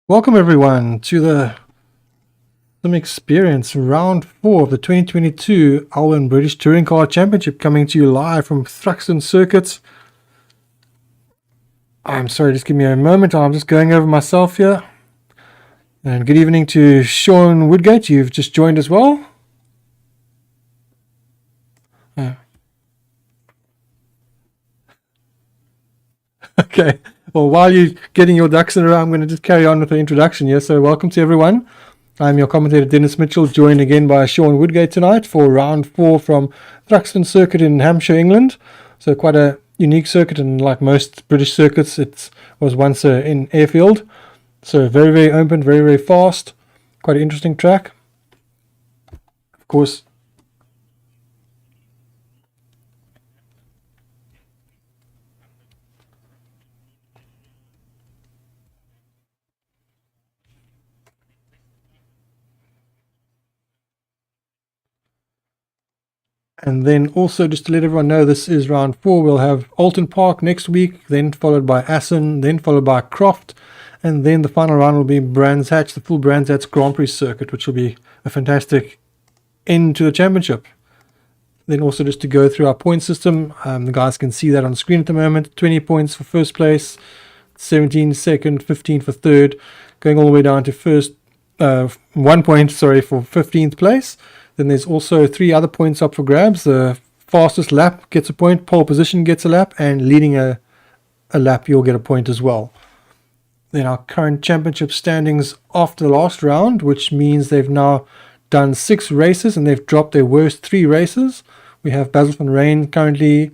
Welcome everyone to the Sim Experience Round 4 of the 2022 Alwin British Touring Car Championship, coming to you live from Thruxton Circuit. I'm sorry, just give me a moment, I'm just going over myself here. And good evening to Sean Woodgate, you've just joined as well. Okay, well, while you're getting your ducks in a row, I'm going to just carry on with the introduction here. So welcome to everyone. I'm your commentator Dennis Mitchell, joined again by Sean Woodgate tonight for round 4 from Thruxton Circuit in Hampshire, England. So quite a unique circuit, and like most British circuits, it was once an airfield. So very, very open, very, very fast. Quite an interesting track. Of course, and then also just to let everyone know, this is round 4. We'll have Oulton Park next week, then followed by Assen, then followed by Croft, and then the final round will be Brands Hatch, the full Brands Hatch Grand Prix circuit, which will be a fantastic end to the championship. Then also just to go through our point system, the guys can see that on screen at the moment. 20 points for first place, 17 second, 15 for third, going all the way down to first, 1 point, sorry, for 15th place. Then there's also 3 other points up for grabs. The fastest lap gets a point, pole position gets a lap, and leading a lap you'll get a point as well. Then our current championship standings after the last round, which means they've now done 6 races and they've dropped their worst 3 races. We have Basil van Rijn currently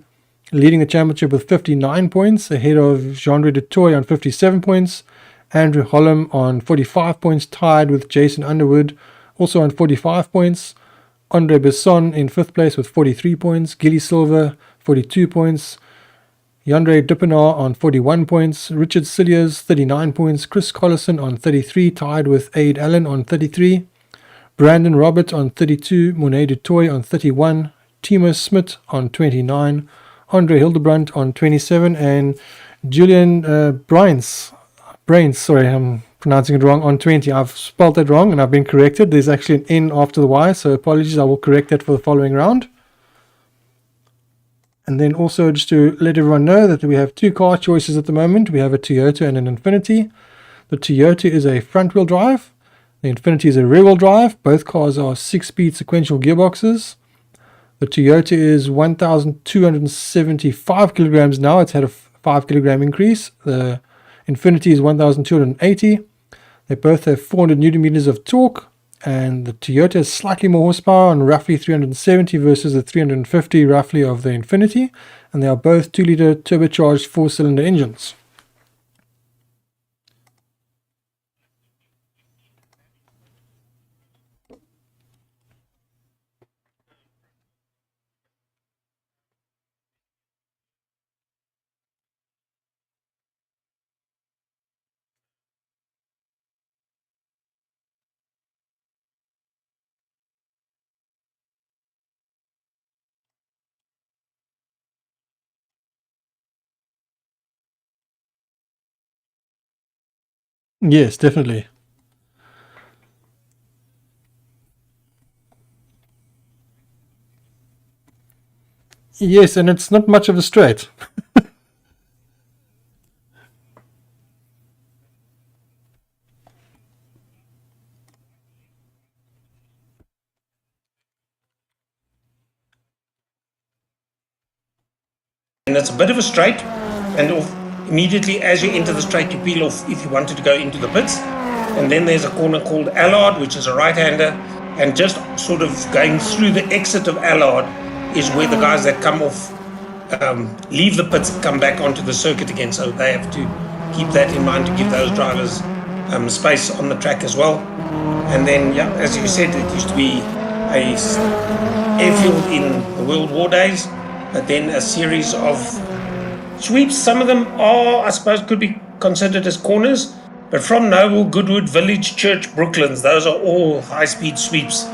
leading the championship with 59 points, ahead of Jean-Andre de Toy on 57 points, Andrew Hollum on 45 points, tied with Jason Underwood also on 45 points, Andre Besson in 5th place with 43 points, Gilly Silver 42 points, Yandre Dippenaar on 41 points, Richard Cilliers 39 points, Chris Collison on 33, tied with Aid Allen on 33, Brandon Roberts on 32, Monet du Toit on 31, Timo Smit on 29, Andre Hildebrandt on 27, and Julian Brains, sorry, I'm pronouncing it wrong, on 20. I've spelled that wrong and I've been corrected. There's actually an N after the Y, so apologies, I will correct that for the following round. And then also just to let everyone know that we have 2 car choices at the moment. We have a Toyota and an Infiniti. The Toyota is a front-wheel drive. The Infiniti is a rear-wheel drive. Both cars are 6-speed sequential gearboxes. The Toyota is 1,275 kilograms now. It's had a 5 kilogram increase. The Infiniti is 1,280. They both have 400 newton meters of torque, and the Toyota has slightly more horsepower on roughly 370 versus the 350 roughly of the Infiniti, and they are both 2-liter turbocharged 4-cylinder engines. Yes, definitely. Yes, and it's not much of a straight. And it's a bit of a straight, and immediately as you enter the straight you peel off if you wanted to go into the pits. And then there's a corner called Allard, which is a right-hander, and just sort of going through the exit of Allard is where the guys that come off leave the pits and come back onto the circuit again, so they have to keep that in mind to give those drivers space on the track as well. And then, yeah, as you said, it used to be a airfield in the World War days, but then a series of sweeps. Some of them are, I suppose, could be considered as corners, but from Noble, Goodwood, Village, Church, Brooklands, those are all high-speed sweeps.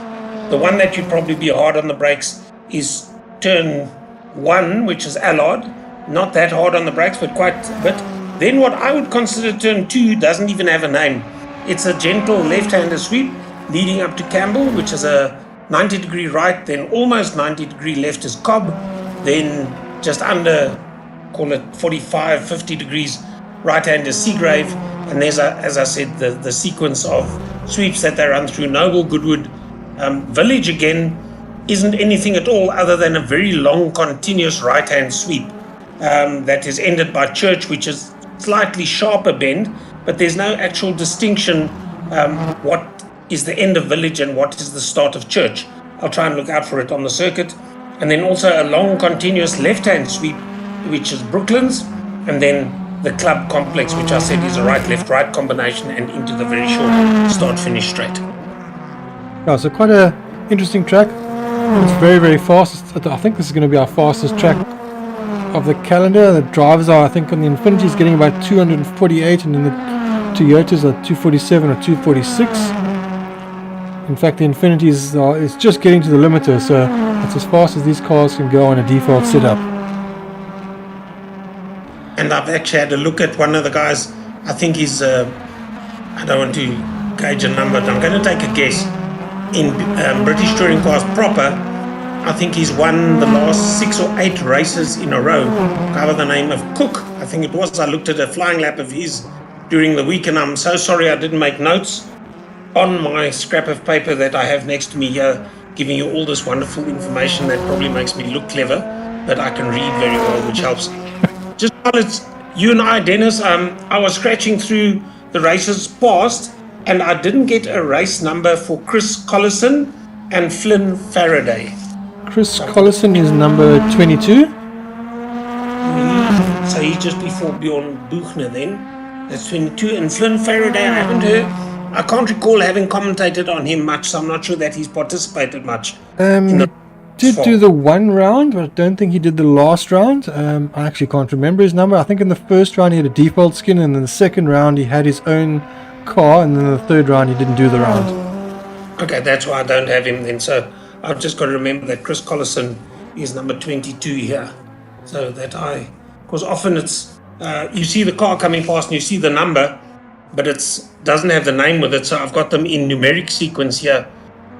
The one that you'd probably be hard on the brakes is turn 1, which is Allard. Not that hard on the brakes, but quite a bit. Then what I would consider turn 2 doesn't even have a name. It's a gentle left-hander sweep leading up to Campbell, which is a 90-degree right, then almost 90-degree left is Cobb, then just under, call it 45, 50 degrees right-hand is Seagrave, and there's, as I said, the sequence of sweeps that they run through Noble, Goodwood. Village, again, isn't anything at all other than a very long, continuous right-hand sweep that is ended by Church, which is slightly sharper bend, but there's no actual distinction what is the end of Village and what is the start of Church. I'll try and look out for it on the circuit. And then also a long, continuous left-hand sweep, which is Brooklands, and then the club complex, which I said is a right-left-right combination, and into the very short start-finish straight. Yeah, so quite a interesting track. It's very, very fast. I think this is going to be our fastest track of the calendar. The drivers are, I think, on the Infinity's getting about 248, and then the Toyotas are 247 or 246. In fact, the Infinity's is just getting to the limiter, so that's as fast as these cars can go on a default setup. And I've actually had a look at one of the guys. I think he's, I don't want to gauge a number, but I'm going to take a guess. In British Touring Cars proper, I think he's won the last 6 or 8 races in a row. A guy by the name of Cook, I think it was. I looked at a flying lap of his during the week, and I'm so sorry I didn't make notes on my scrap of paper that I have next to me here, giving you all this wonderful information that probably makes me look clever, but I can read very well, which helps. Just while it's you and I, Dennis, I was scratching through the races past, and I didn't get a race number for Chris Collison and Flynn Faraday. Chris Collison is number 22. So he's just before Bjorn Buchner then. That's 22. And Flynn Faraday, I haven't heard. I can't recall having commentated on him much, so I'm not sure that he's participated much. He did do the one round, but I don't think he did the last round. I actually can't remember his number. I think in the first round he had a default skin, and in the second round he had his own car, and then the third round he didn't do the round. Okay, that's why I don't have him then. So I've just got to remember that Chris Collison is number 22 here. So that because often it's, you see the car coming past and you see the number, but it doesn't have the name with it. So I've got them in numeric sequence here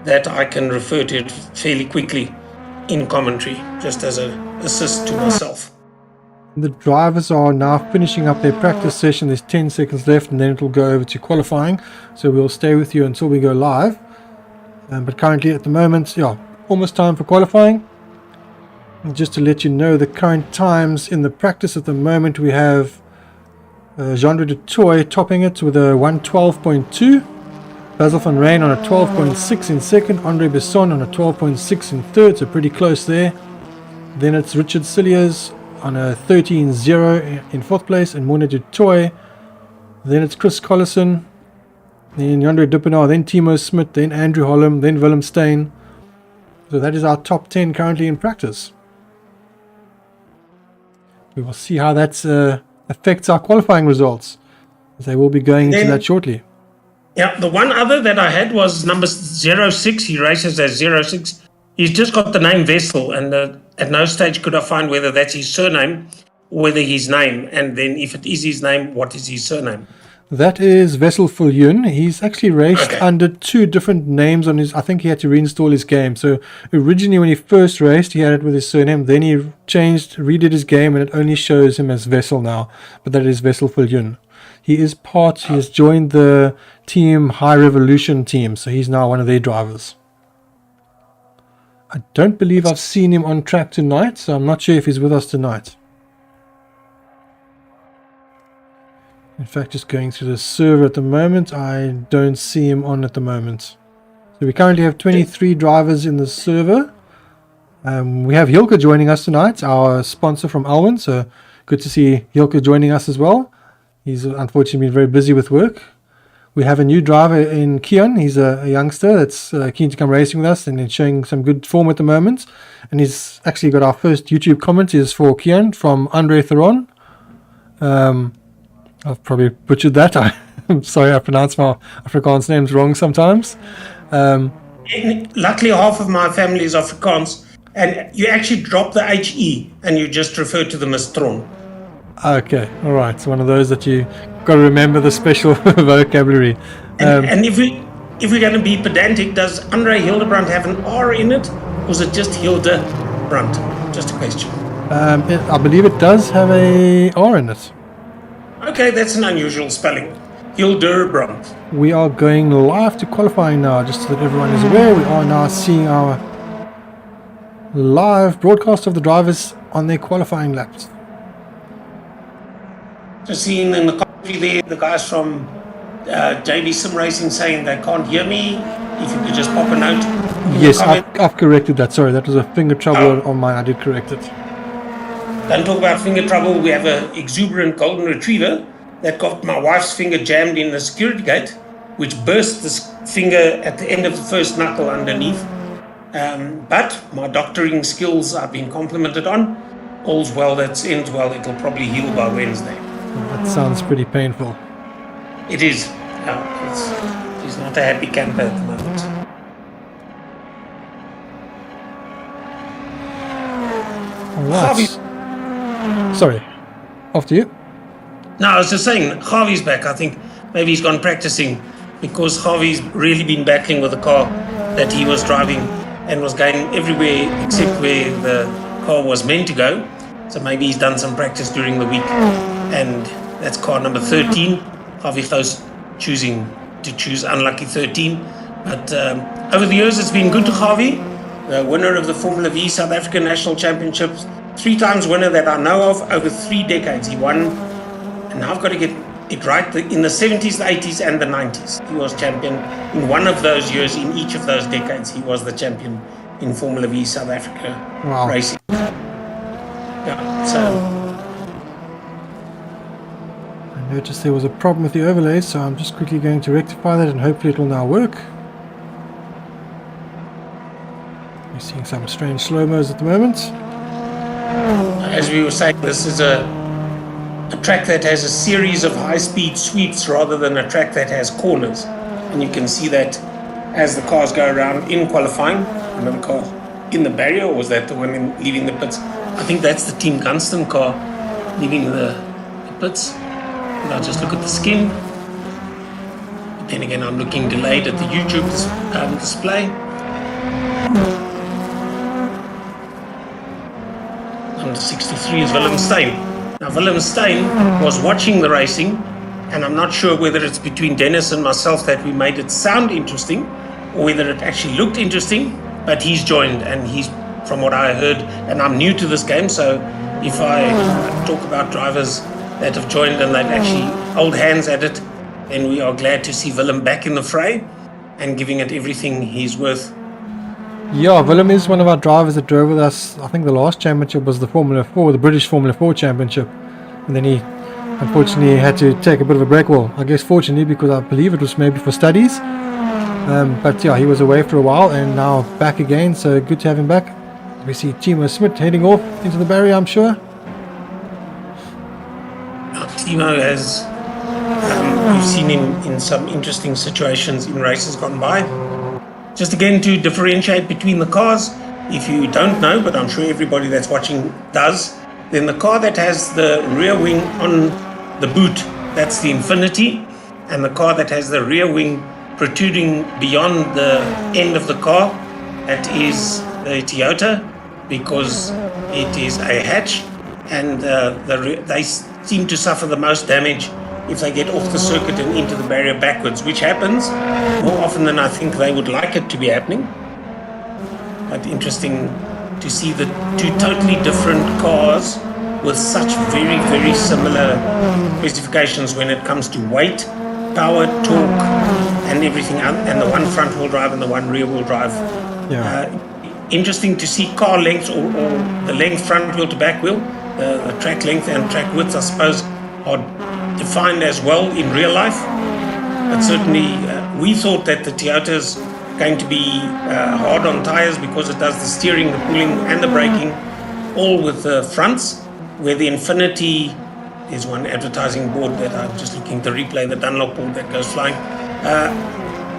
that I can refer to it fairly quickly in commentary, just as an assist to myself. The drivers are now finishing up their practice session. There's 10 seconds left, and then it will go over to qualifying. So we'll stay with you until we go live. But currently at the moment, almost time for qualifying. And just to let you know the current times in the practice at the moment, we have Jean-Louis de Toy topping it with a 112.2. Basil van Rijn on a 12.6 in second. Andre Besson on a 12.6 in third, so pretty close there. Then it's Richard Cilliers on a 13.0 in fourth place, and Mona du Toit. Then it's Chris Collison, then Yandre Duppenau, then Timo Smit, then Andrew Holm, then Willem Steyn. So that is our top 10 currently in practice. We will see how that affects our qualifying results, as they will be going into that shortly. Yeah, the one other that I had was number 06. He races as 06. He's just got the name Vessel, and at no stage could I find whether that's his surname or whether his name. And then if it is his name, what is his surname? That is Vessel Fuljun. He's actually raced under 2 different names on his. I think he had to reinstall his game. So originally when he first raced, he had it with his surname. Then he redid his game, and it only shows him as Vessel now. But that is Vessel Fuljun. He has joined the team High Revolution team, so he's now one of their drivers. I don't believe I've seen him on track tonight, so I'm not sure if he's with us tonight. In fact, just going through the server at the moment, I don't see him on at the moment. So we currently have 23 drivers in the server. We have Hilke joining us tonight, our sponsor from Alwin, so good to see Hilke joining us as well. He's unfortunately been very busy with work. We have a new driver in Kian. He's a youngster that's keen to come racing with us and is showing some good form at the moment. And he's actually got our first YouTube comment is for Kian from Andre Theron. I've probably butchered that. I'm sorry, I pronounce my Afrikaans names wrong sometimes. Luckily, half of my family is Afrikaans, and you actually drop the HE and you just refer to them as Tron. Okay, all right. It's one of those that you got to remember the special vocabulary. And if we're going to be pedantic, does Andre Hildebrandt have an R in it, or is it just Hildebrandt? Just a question. I believe it does have a R in it. Okay, that's an unusual spelling. Hildebrandt. We are going live to qualifying now, just so that everyone is aware. We are now seeing our live broadcast of the drivers on their qualifying laps. Just seeing in the commentary there, the guys from JB Sim Racing saying they can't hear me. If you could just pop a note. Yes, I've corrected that. Sorry, that was a finger trouble on mine. I did correct it. Don't talk about finger trouble. We have an exuberant golden retriever that got my wife's finger jammed in the security gate, which burst this finger at the end of the first knuckle underneath. But my doctoring skills I've been complimented on. All's well that ends well. It'll probably heal by Wednesday. That sounds pretty painful. It is. He's not a happy camper at the moment. All right. Sorry. After you. No, I was just saying, Harvey's back. I think maybe he's gone practicing because Harvey's really been battling with the car that he was driving and was going everywhere except where the car was meant to go. So maybe he's done some practice during the week. And that's car number 13. Harvey Close choosing to choose unlucky 13. But over the years, it's been good to Harvey, the winner of the Formula V South African National Championships, 3 times winner that I know of over 3 decades. He won, and now I've got to get it right, in the 70s, the 80s, and the 90s. He was champion in one of those years. In each of those decades, he was the champion in Formula V South Africa racing. Yeah, so I noticed there was a problem with the overlays, so I'm just quickly going to rectify that and hopefully it will now work. We're seeing some strange slow-mos at the moment. As we were saying, this is a track that has a series of high-speed sweeps rather than a track that has corners. And you can see that as the cars go around in qualifying. Another car in the barrier, or was that the one leaving the pits? I think that's the Team Gunston car leaving the pits. And I'll just look at the skin. But then again, I'm looking delayed at the YouTube display. Number 63 is Willem Steyn. Now, Willem Steyn was watching the racing, and I'm not sure whether it's between Dennis and myself that we made it sound interesting, or whether it actually looked interesting, but he's joined, and he's, from what I heard, and I'm new to this game, so if I talk about drivers that have joined and they've actually old hands at it, then we are glad to see Willem back in the fray and giving it everything he's worth. Yeah, Willem is one of our drivers that drove with us. I think the last championship was the British Formula 4 championship. And then he unfortunately had to take a bit of a break. Well, I guess fortunately, because I believe it was maybe for studies. But yeah, he was away for a while and now back again. So good to have him back. We see Timo Smit heading off into the barrier, I'm sure. Timo has, we've seen him in some interesting situations in races gone by. Just again to differentiate between the cars, if you don't know, but I'm sure everybody that's watching does, then the car that has the rear wing on the boot, that's the Infinity, and the car that has the rear wing protruding beyond the end of the car, that is the Toyota, because it is a hatch, and they seem to suffer the most damage if they get off the circuit and into the barrier backwards, which happens more often than I think they would like it to be happening. But interesting to see the 2 totally different cars with such very, very similar specifications when it comes to weight, power, torque, and everything, and the one front wheel drive and the one rear wheel drive. Yeah. Interesting to see car lengths or the length front wheel to back wheel, the track length and track width, I suppose, are defined as well in real life. But certainly we thought that the Toyota's going to be hard on tires because it does the steering, the pulling and the braking all with the fronts, where the Infinity, there's one advertising board that I'm just looking to replay, the Dunlop board that goes flying,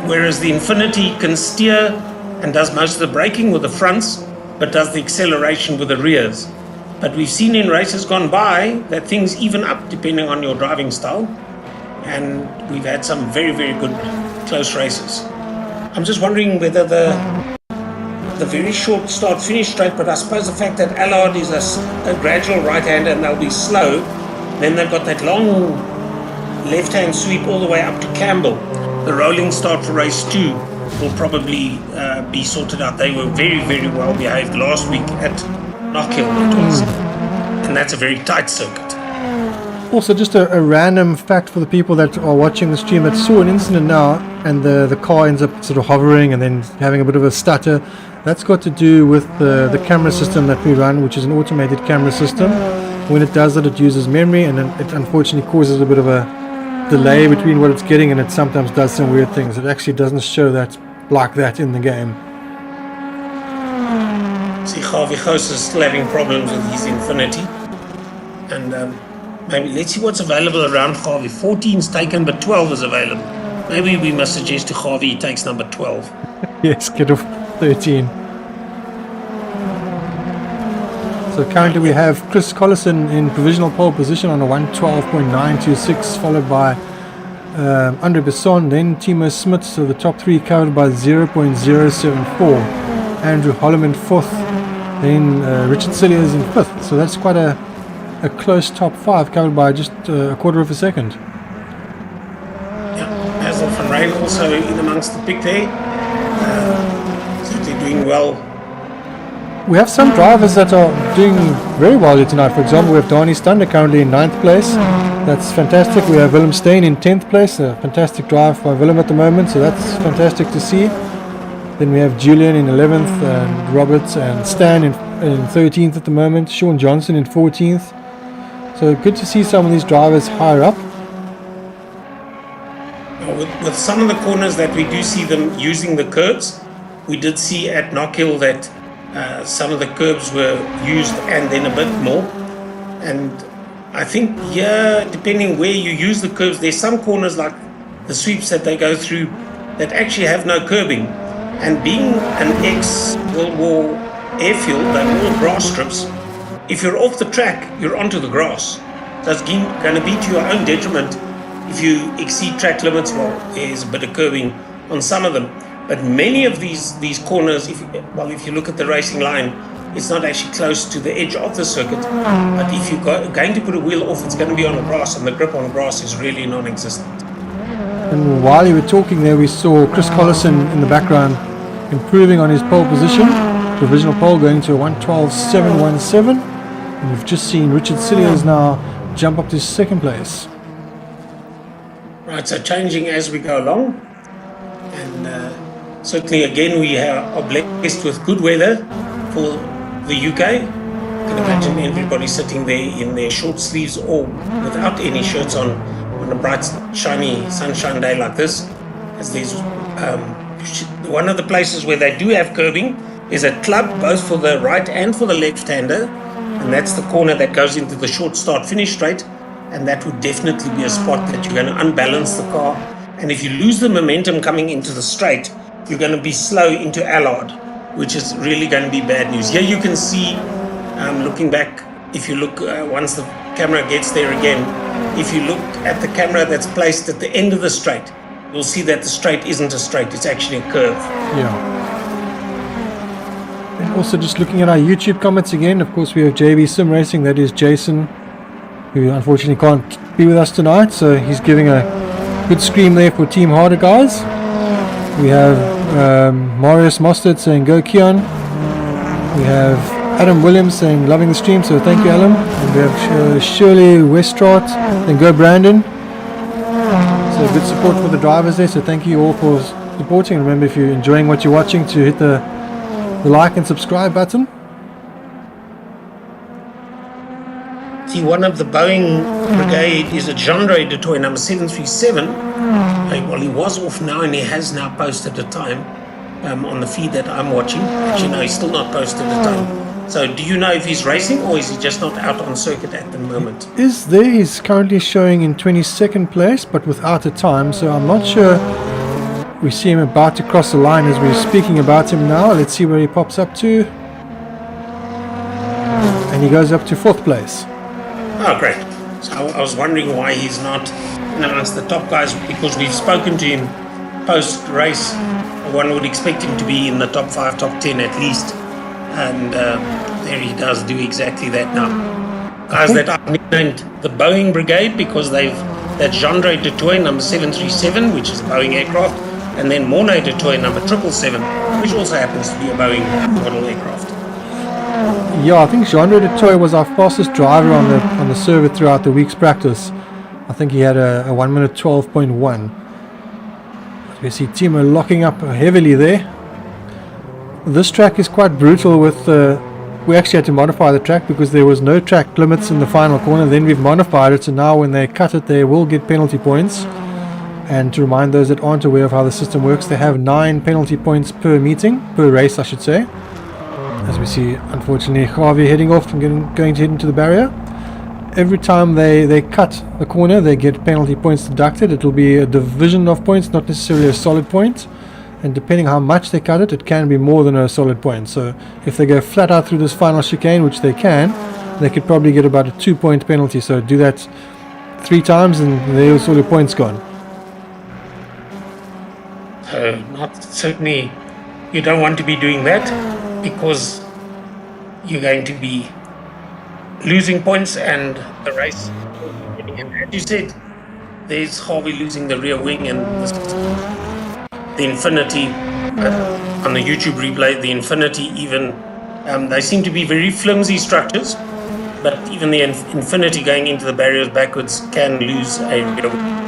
whereas the Infinity can steer and does most of the braking with the fronts but does the acceleration with the rears. But we've seen in races gone by that things even up depending on your driving style, and we've had some very, very good close races. I'm just wondering whether the very short start-finish straight, but I suppose the fact that Allard is a gradual right-hander and they'll be slow, then they've got that long left-hand sweep all the way up to Campbell. The rolling start for race 2 will probably be sorted out. They were very, very well behaved last week at Knockhill, and that's a very tight circuit. Also, just a random fact for the people that are watching the stream that saw an incident now, and the car ends up sort of hovering and then having a bit of a stutter. That's got to do with the camera system that we run, which is an automated camera system. When it does that, it uses memory, and then it unfortunately causes a bit of a delay between what it's getting, and it sometimes does some weird things. It actually doesn't show that like that in the game. See, Harvey Ghost is still having problems with his Infinity, and maybe let's see what's available around Harvey. 14's taken, but 12 is available. Maybe we must suggest to Harvey he takes number 12. Yes, get off 13. So currently we have Chris Collison in provisional pole position on a 112.926, followed by Andre Besson, then Timo Smith. So the top 3 covered by 0.074. Andrew Holloman 4th, then Richard Cilliers in 5th. So that's quite a close top 5, covered by just a quarter of a second. Yeah, Basil van Rijn also in amongst the pick there. Certainly doing well. We have some drivers that are doing very well here tonight. For example, we have Donnie Stunder currently in 9th place. That's fantastic. We have Willem Steyn in 10th place. A fantastic drive by Willem at the moment, so that's fantastic to see. Then we have Julian in 11th, and Roberts and Stan in 13th at the moment. Sean Johnson in 14th. So good to see some of these drivers higher up. With some of the corners that we do see them using the curbs, we did see at Knockhill that some of the curbs were used and then a bit more. And I think, yeah, depending where you use the curbs, there's some corners like the sweeps that they go through that actually have no curbing. And being an ex-World War airfield, they're all grass strips. If you're off the track, you're onto the grass. So it's going to be to your own detriment if you exceed track limits. Well, there's a bit of curbing on some of them. But many of these corners, if you look at the racing line, it's not actually close to the edge of the circuit. But if you're going to put a wheel off, it's going to be on the grass, and the grip on grass is really non-existent. And while you were talking there, we saw Chris Collison in the background improving on his pole position. Provisional pole going to a 112.717. And we've just seen Richard Cilliers now jump up to 2nd place. Right, so changing as we go along. And certainly again we are blessed with good weather for the UK. You can imagine everybody sitting there in their short sleeves or without any shirts on a bright, shiny, sunshine day like this. As there's one of the places where they do have curbing is a club both for the right and for the left-hander, and that's the corner that goes into the short start-finish straight, and that would definitely be a spot that you're going to unbalance the car. And if you lose the momentum coming into the straight, you're going to be slow into Allard, which is really going to be bad news. Here you can see, looking back, if you look, once the camera gets there again, if you look at the camera that's placed at the end of the straight, you'll see that the straight isn't a straight, it's actually a curve. Yeah. And also just looking at our YouTube comments again, of course we have JB Sim Racing, that is Jason, who unfortunately can't be with us tonight, so he's giving a good scream there for Team Harder guys. We have Marius Mostert saying go Keon. We have Adam Williams saying loving the stream, so thank you Adam. And we have Shirley Westraat saying go Brandon. So good support for the drivers there, so thank you all for supporting. Remember, if you're enjoying what you're watching, to hit the like and subscribe button. See, one of the Boeing brigade is a Jean-Ray de Toy number 737. Well, he was off now and he has now posted a time on the feed that I'm watching. Actually, no, he's still not posted a time. So do you know if he's racing or is he just not out on circuit at the moment? Is there? He's currently showing in 22nd place, but without a time, so I'm not sure. We see him about to cross the line as we're speaking about him now. Let's see where he pops up to. And he goes up to 4th place. Oh, great. So I was wondering why he's not in amongst the top guys, because we've spoken to him post-race, one would expect him to be in the top 5, top 10 at least. And there he does do exactly that now. Guys that I've nicknamed the Boeing Brigade because that's Gendre de Toy number 737, which is a Boeing aircraft, and then Mornay de Toy number 777, which also happens to be a Boeing model aircraft. Yeah, I think Gendre de Toy was our fastest driver on the circuit throughout the week's practice. I think he had a 1 minute 12.1. We see Timo locking up heavily there. This track is quite brutal with we actually had to modify the track because there was no track limits in the final corner. Then we've modified it, so now when they cut it they will get penalty points. And to remind those that aren't aware of how the system works, they have 9 penalty points per race I should say. As we see, unfortunately, Javi heading off and going to head into the barrier. Every time they cut the corner they get penalty points deducted. It will be a division of points, not necessarily a solid point. And depending how much they cut it can be more than a solid point. So if they go flat out through this final chicane, which they can, they could probably get about a 2-point penalty. So do that 3 times and there's all your points gone. Not certainly, you don't want to be doing that because you're going to be losing points and the race. And as you said, there's Harvey losing the rear wing and the Infinity on the YouTube replay, the Infinity even, they seem to be very flimsy structures, but even the Infinity going into the barriers backwards can lose a rear wing.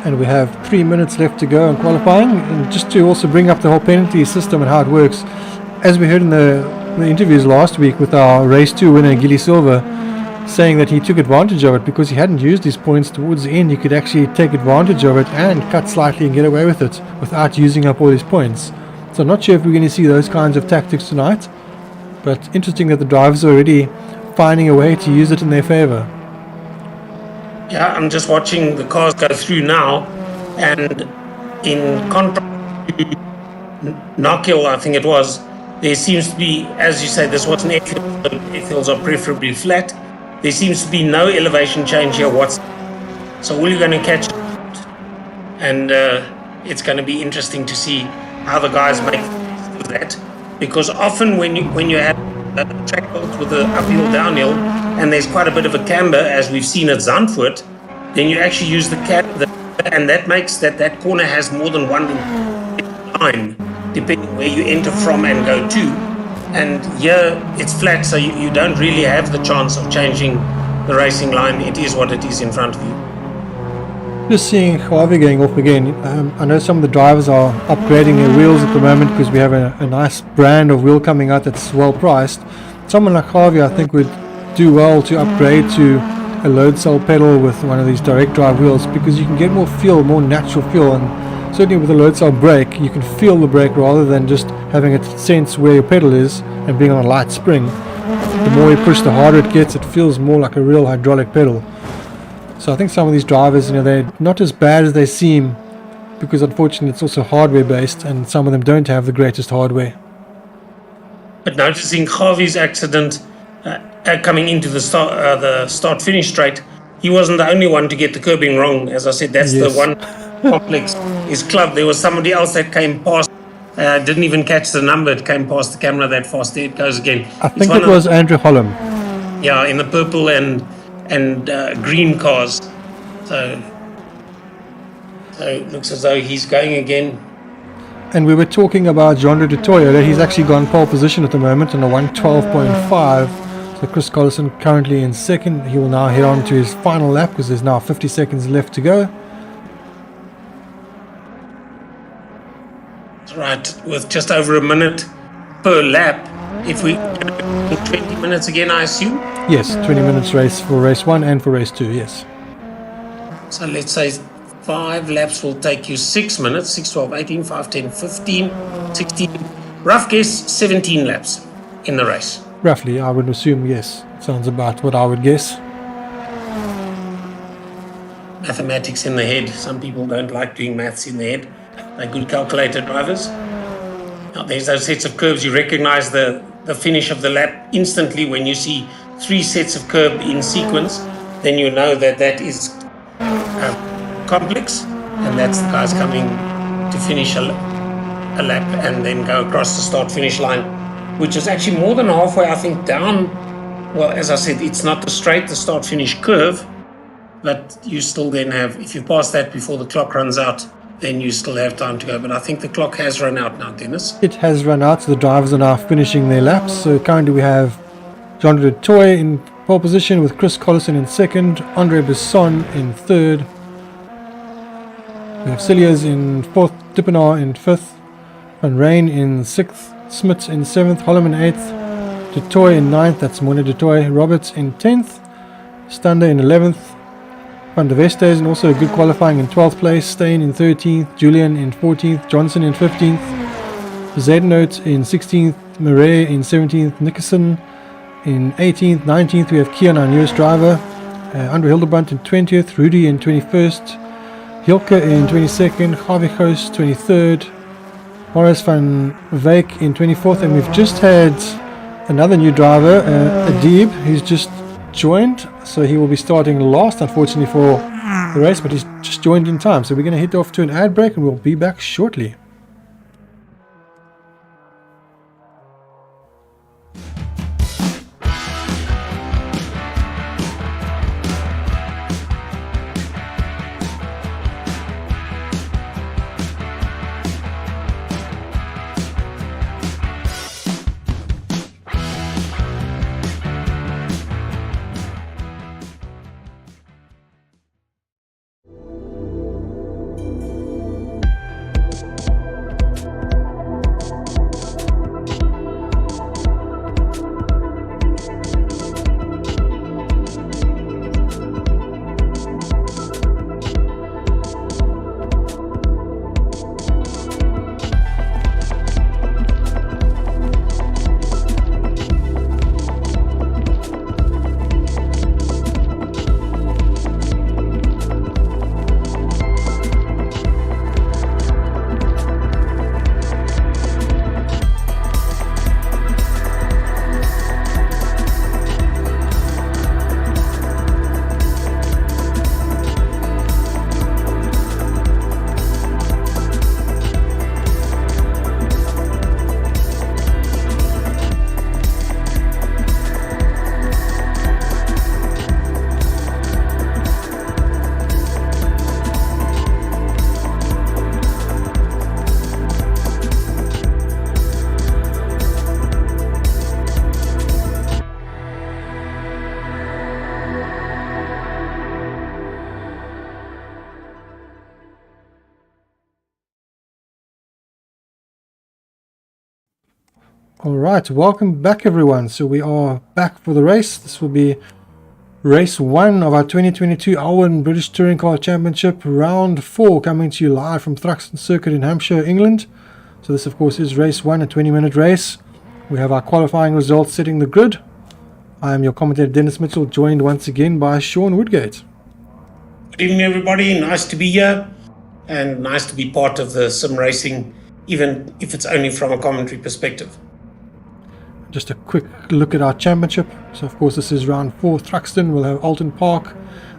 And we have 3 minutes left to go in qualifying. And just to also bring up the whole penalty system and how it works, as we heard in the interviews last week with our race 2 winner Gilly Silva, saying that he took advantage of it because he hadn't used his points towards the end. He could actually take advantage of it and cut slightly and get away with it without using up all his points. So I'm not sure if we're going to see those kinds of tactics tonight, but interesting that the drivers are already finding a way to use it in their favour. Yeah, I'm just watching the cars go through now, and in contrast to Knockhill, I think it was, there seems to be, as you say, this was an airfield, so airfields are preferably flat. There seems to be no elevation change here whatsoever. So all you're going to catch, and it's going to be interesting to see how the guys make that, because often when you have a track built with an uphill downhill and there's quite a bit of a camber, as we've seen at Zandvoort, then you actually use the camber, and that makes that corner has more than one line depending where you enter from and go to. And here it's flat, so you don't really have the chance of changing the racing line. It is what it is in front of you. Just seeing Javi going off again. I know some of the drivers are upgrading their wheels at the moment because we have a nice brand of wheel coming out that's well priced. Someone like Javi I think would do well to upgrade to a load cell pedal with one of these direct drive wheels, because you can get more feel, more natural feel, and certainly with a load cell brake you can feel the brake rather than just having it sense where your pedal is and being on a light spring. The more you push, the harder it gets. It feels more like a real hydraulic pedal. So I think some of these drivers, they're not as bad as they seem, because unfortunately it's also hardware based and some of them don't have the greatest hardware. But noticing Javi's accident coming into the start finish straight, he wasn't the only one to get the curbing wrong. As I said, that's Yes. the one complex is club. There was somebody else that came past, didn't even catch the number. It came past the camera that fast. There it goes again. I think it was Andrew Holland. Yeah, in the purple and green cars. So it looks as though he's going again. And we were talking about Gendre de Toy. He's actually gone pole position at the moment in a 112.5. So Chris Collison currently in second. He will now head on to his final lap because there's now 50 seconds left to go. Right, with just over a minute per lap. If we 20 minutes again, I assume? Yes, 20 minutes race for race 1 and for race 2, yes. So let's say 5 laps will take you 6 minutes, 6, 12, 18, 5, 10, 15, 16, rough guess 17 laps in the race. Roughly, I would assume, yes. Sounds about what I would guess. Mathematics in the head. Some people don't like doing maths in the head. They're good calculator drivers. Now there's those sets of curves. You recognize the finish of the lap instantly when you see 3 sets of curb in sequence. Then you know that is complex, and that's the guys coming to finish a lap and then go across the start-finish line, which is actually more than halfway, I think, down. Well, as I said, it's not the straight, the start-finish curve, but you still then have, if you pass that before the clock runs out, then you still have time to go. But I think the clock has run out now, Dennis. It has run out, so the drivers are now finishing their laps. So currently we have Jean de Toy in pole position with Chris Collison in second, Andre Besson in third. We have Cilliers in fourth, Dippenaar in fifth, Van Rijn in sixth, Smits in seventh, Holloman in eighth, de Toy in ninth, that's Mone de Toy, Roberts in 10th, Stander in 11th, Van der Westhuizen also a good qualifying in 12th place, Steyn in 13th, Julian in 14th, Johnson in 15th, Zedenote in 16th, Murray in 17th, Nickerson in 18th, 19th we have Kian, our newest driver, Andre Hildebrandt in 20th, Rudy in 21st, Hilke in 22nd, Gavichos 23rd, Morris van Wyk in 24th, and we've just had another new driver, Adib, who's just joined, so he will be starting last unfortunately for the race, but he's just joined in time. So we're going to head off to an ad break and we'll be back shortly. Alright, welcome back everyone. So we are back for the race. This will be race 1 of our 2022 Alwin British Touring Car Championship, round 4, coming to you live from Thruxton Circuit in Hampshire, England. So this of course is race 1, a 20-minute race. We have our qualifying results setting the grid. I am your commentator Dennis Mitchell, joined once again by Sean Woodgate. Good evening everybody, nice to be here and nice to be part of the sim racing, even if it's only from a commentary perspective. Just a quick look at our championship. So of course this is round 4, Thruxton. We'll have Oulton Park,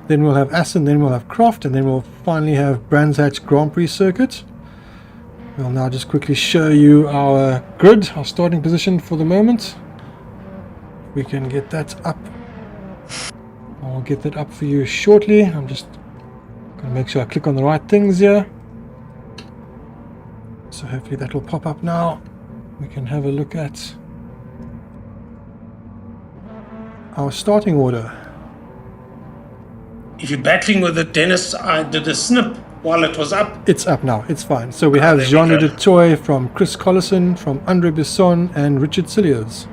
then we'll have Assen, then we'll have Croft, and then we'll finally have Brands Hatch Grand Prix Circuit. We'll now just quickly show you our grid, our starting position for the moment. We can get that up. I'll get that up for you shortly. I'm just going to make sure I click on the right things here. So hopefully that will pop up now. We can have a look at our starting order. If you're battling with it, Dennis, I did a snip while it was up. It's up now, it's fine. So we have Jean de Toy from Chris Collison, from Andre Besson and Richard Cilliers.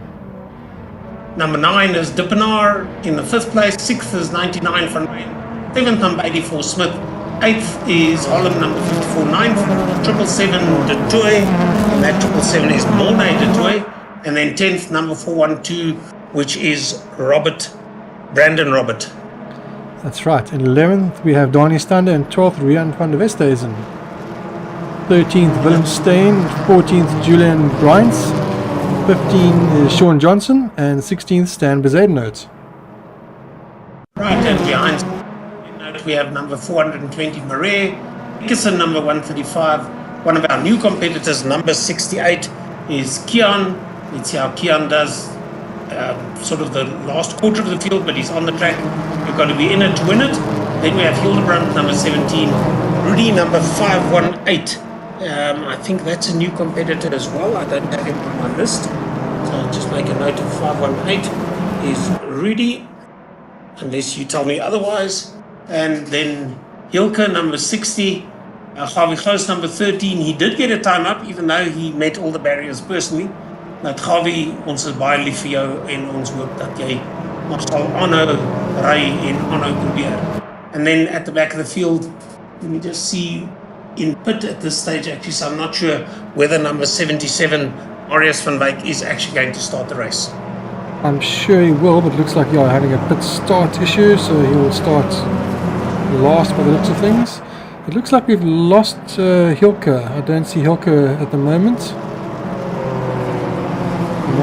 Number 9 is Dippenaar in the 5th place. 6th is 99 Van Rijn. 7th number 84 Smith. 8th is Holland number 54. 9th 777 de Toy, and that 777 is Mone de Toy. And then 10th number 412, which is Brandon Robert. That's right. In 11th we have Donnie Stander, and 12th Rian van der Westhuizen. 13th Willem Steyn, 14th Julian Bryns, 15th is Sean Johnson, and 16th Stan Bezedenote. Right, and behind we have number 420 Murray, Nickerson number 135, one of our new competitors, number 68, is Kian. Let's see how Kian does. Sort of the last quarter of the field, but he's on the track. You've got to be in it to win it. Then we have Hildebrand, number 17. Rudy, number 518. I think that's a new competitor as well. I don't have him on my list. So I'll just make a note of 518 is Rudy, unless you tell me otherwise. And then Hilke, number 60. Gavi Close, number 13. He did get a time up, even though he met all the barriers personally. Dat Gavi, ons is baie lief vir jou en ons hoop dat jy nog sal aanhou ry en aanhou probeer. And then at the back of the field, let me just see in pit at this stage actually, so I'm not sure whether number 77, Marius van Wyk, is actually going to start the race. I'm sure he will, but it looks like you're having a pit start issue, so he will start last by the looks of things. It looks like we've lost Hilke. I don't see Hilke at the moment.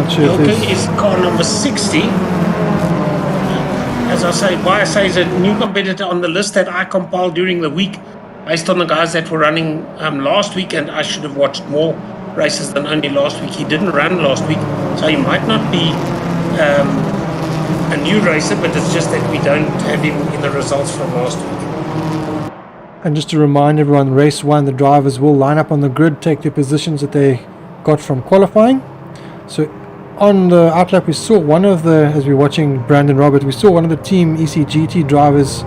Hilke is car number 60. As I say, why I say is a new competitor on the list that I compiled during the week based on the guys that were running last week, and I should have watched more races than only last week. He didn't run last week, so he might not be a new racer, but it's just that we don't have him in the results from last week. And just to remind everyone, race 1, the drivers will line up on the grid, take their positions that they got from qualifying. So on the outlap we saw one of the, as we were watching Brandon Robert, we saw one of the team ECGT drivers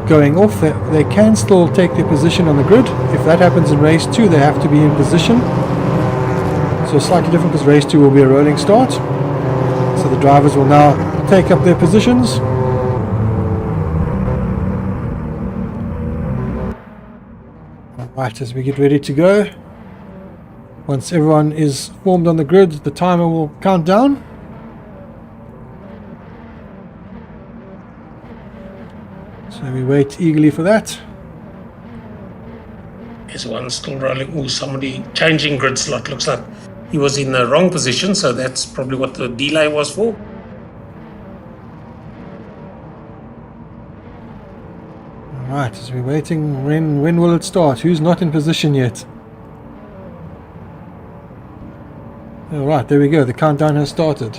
going off. They can still take their position on the grid. If that happens in race 2, they have to be in position. So slightly different because race 2 will be a rolling start. So the drivers will now take up their positions. Alright, as we get ready to go. Once everyone is formed on the grid, the timer will count down. So we wait eagerly for that. There's one still rolling. Oh, somebody changing grid slot. Looks like he was in the wrong position, so that's probably what the delay was for. Alright, as we're waiting, when will it start? Who's not in position yet? Alright, there we go. The countdown has started.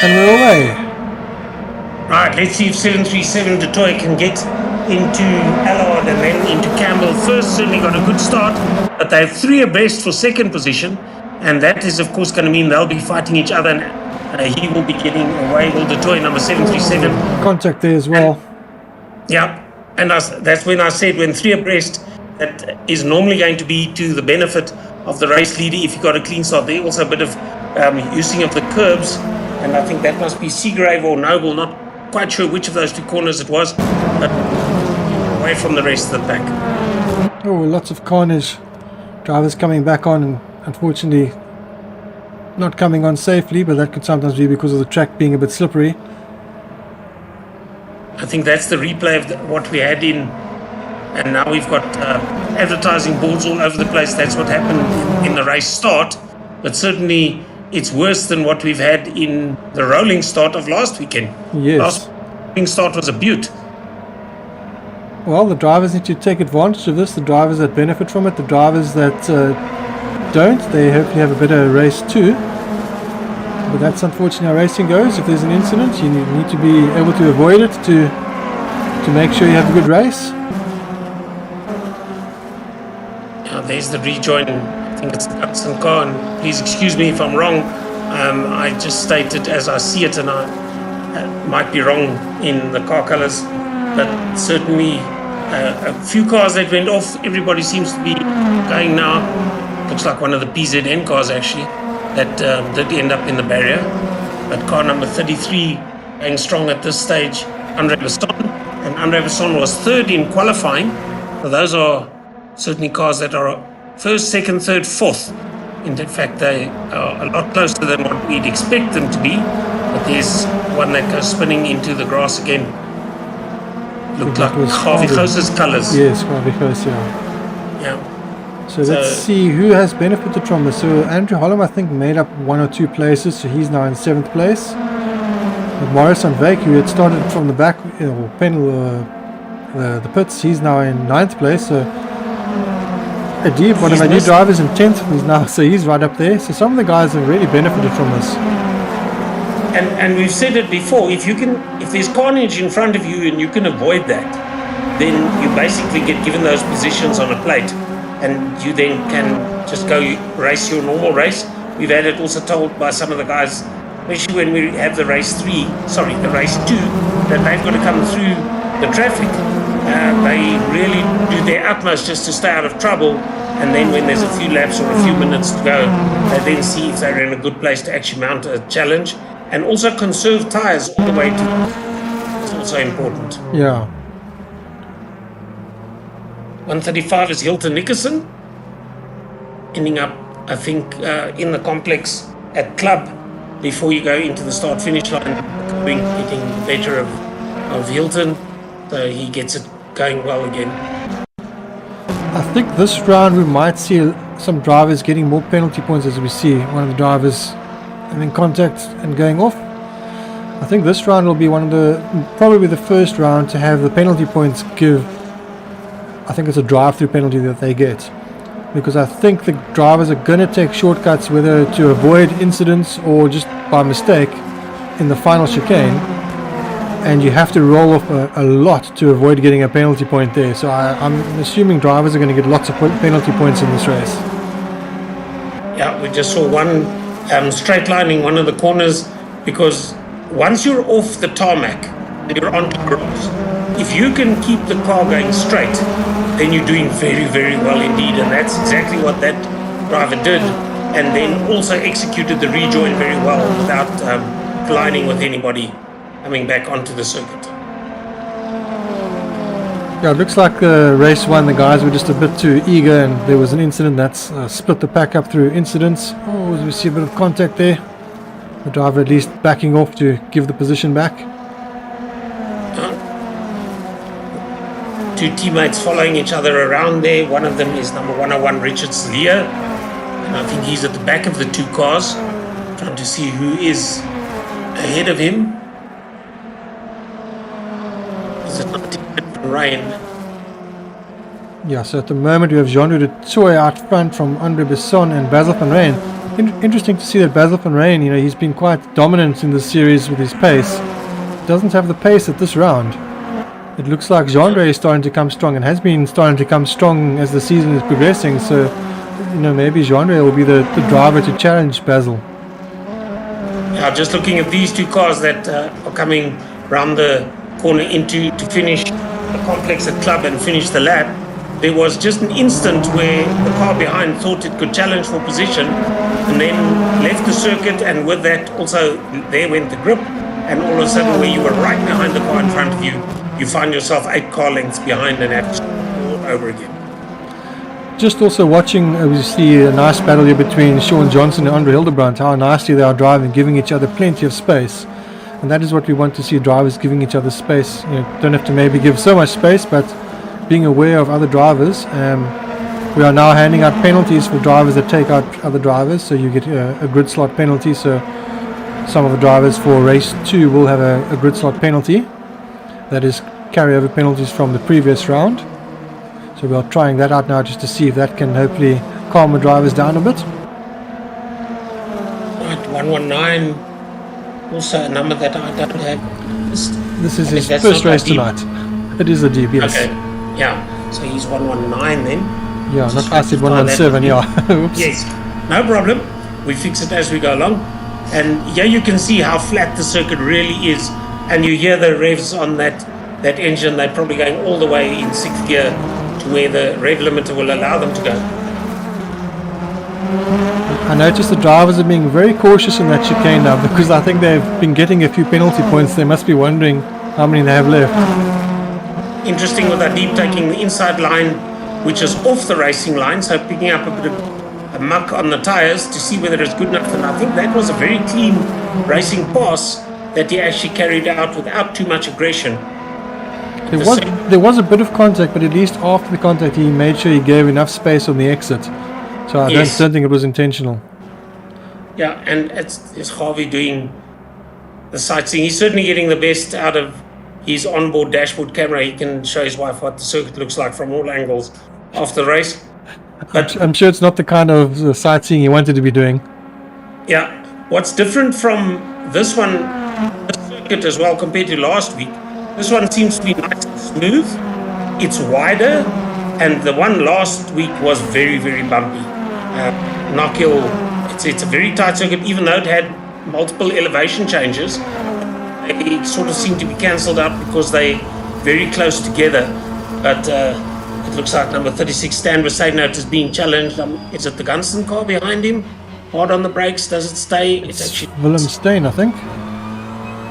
And we're away. Right, let's see if 737 Detroit can get into Allard and then into Campbell first. Certainly got a good start, but they have 3 abreast for second position, and that is of course going to mean they'll be fighting each other, and he will be getting away. Will Detroit, number 737. Contact there as well. Yeah, and that's when I said when 3 abreast, that is normally going to be to the benefit of the race leader if you got a clean start. There also a bit of using of the curbs, and I think that must be Seagrave or Noble, not quite sure which of those 2 corners it was, but away from the rest of the pack. Oh, lots of carnage. Drivers coming back on and unfortunately not coming on safely, but that could sometimes be because of the track being a bit slippery. I think that's the replay of what we had in, and now we've got advertising boards all over the place. That's what happened in the race start, but certainly it's worse than what we've had in the rolling start of last weekend. Yes. Last rolling start was a beaut. Well, the drivers need to take advantage of this. The drivers that benefit from it, the drivers that don't, they hopefully have a better race too. But that's unfortunately how racing goes. If there's an incident, you need to be able to avoid it to make sure you have a good race. There's the rejoin. I think it's the Thruxton car, and please excuse me if I'm wrong. I just stated as I see it, and I might be wrong in the car colours, but certainly a few cars that went off. Everybody seems to be going now. Looks like one of the PZN cars actually that did end up in the barrier. But car number 33 going strong at this stage, Andre Besson, and Andre Besson was 3rd in qualifying. So those are certainly cars that are 1st, 2nd, 3rd, 4th. In fact, they are a lot closer than what we'd expect them to be. But there's one that goes spinning into the grass again. Looked like Harvey Khosa's colours. Yes, Harvey Khosa. Yeah. So let's see who has benefited from this. So Andrew Holland, I think, made up 1 or 2 places, so he's now in 7th place. But Morris van Wyk, who had started from the back, the pits. He's now in 9th place. So Adib, one of He's my new missed- drivers, in 10th. He's now, so he's right up there. So some of the guys have really benefited from this. And we've said it before, if there's carnage in front of you and you can avoid that, then you basically get given those positions on a plate, and you then can just go race your normal race. We've had it also told by some of the guys, especially when we have the race 2, that they've got to come through the traffic. They really do their utmost just to stay out of trouble, and then when there's a few laps or a few minutes to go, they then see if they're in a good place to actually mount a challenge, and also conserve tyres all the way to. It's also important. Yeah. 135 is Hilton Nickerson, ending up, I think, in the complex at Club before you go into the start-finish line, getting better of Hilton, so he gets it going well again. I think this round we might see some drivers getting more penalty points as we see one of the drivers having contact and going off. I think this round will be probably the first round to have the penalty points give. I think it's a drive-through penalty that they get, because I think the drivers are going to take shortcuts, whether to avoid incidents or just by mistake in the final chicane, and you have to roll off a lot to avoid getting a penalty point there. So I'm assuming drivers are going to get lots of penalty points in this race. Yeah, we just saw one straight lining one of the corners, because once you're off the tarmac and you're onto grass, if you can keep the car going straight, then you're doing very, very well indeed. And that's exactly what that driver did, and then also executed the rejoin very well without colliding with anybody coming back onto the circuit. Yeah, it looks like race 1 the guys were just a bit too eager, and there was an incident that's split the pack up through incidents. Oh, we see a bit of contact there. The driver at least backing off to give the position back. Two teammates following each other around there. One of them is number 101, Richard Salia, and I think he's at the back of the two cars, trying to see who is ahead of him. Is it not Ryan? Yeah, so at the moment we have Jean-Louis de Toy out front from Andre Besson and Basil van Rijn. Interesting to see that Basil van Rijn, he's been quite dominant in this series with his pace. Doesn't have the pace at this round. It looks like Jean-Louis is starting to come strong, and has been starting to come strong as the season is progressing. So, maybe Jean-Louis will be the driver to challenge Basil. Yeah, just looking at these two cars that are coming round the corner to finish the complex at Club and finish the lap, there was just an instant where the car behind thought it could challenge for position, and then left the circuit, and with that also there went the grip, and all of a sudden where you were right behind the car in front of you, you find yourself 8 car lengths behind and have to start all over again. Just also watching, we see a nice battle here between Sean Johnson and Andre Hildebrandt, how nicely they are driving, giving each other plenty of space. And that is what we want to see, drivers giving each other space. Don't have to maybe give so much space, but being aware of other drivers. We are now handing out penalties for drivers that take out other drivers, so you get a grid slot penalty. So some of the drivers for race 2 will have a grid slot penalty. That is carryover penalties from the previous round. So we are trying that out now just to see if that can hopefully calm the drivers down a bit. Right, 119, also a number that I don't have. This is his first race tonight. It is a deep, yes. Okay, yeah, so he's 119 then. Yeah, not I said 117, yeah. Oops. Yes, no problem. We fix it as we go along. And here you can see how flat the circuit really is. And you hear the revs on that engine. They're probably going all the way in 6th gear to where the rev limiter will allow them to go. I noticed the drivers are being very cautious in that chicane now, because I think they've been getting a few penalty points. They must be wondering how many they have left. Interesting with that deep taking the inside line, which is off the racing line, so picking up a bit of muck on the tyres to see whether it's good enough. And I think that was a very clean racing pass that he actually carried out without too much aggression. There was a bit of contact, but at least after the contact he made sure he gave enough space on the exit. So I don't think it was intentional. Yeah, and it's Harvey doing the sightseeing. He's certainly getting the best out of his onboard dashboard camera, he can show his wife what the circuit looks like from all angles after the race. But I'm sure it's not the kind of sightseeing you wanted to be doing. yeah, what's different from this one, this circuit as well compared to last week, this one seems to be nice and smooth. It's wider, and the one last week was very, very bumpy. Knockhill, it's a very tight circuit, even though it had multiple elevation changes. They sort of seem to be cancelled out because they're very close together. But it looks like number 36, Stan Besaidnout, is being challenged. Is it the Gunston car behind him? Hard on the brakes, does it stay? It's actually Willem Steyn, I think.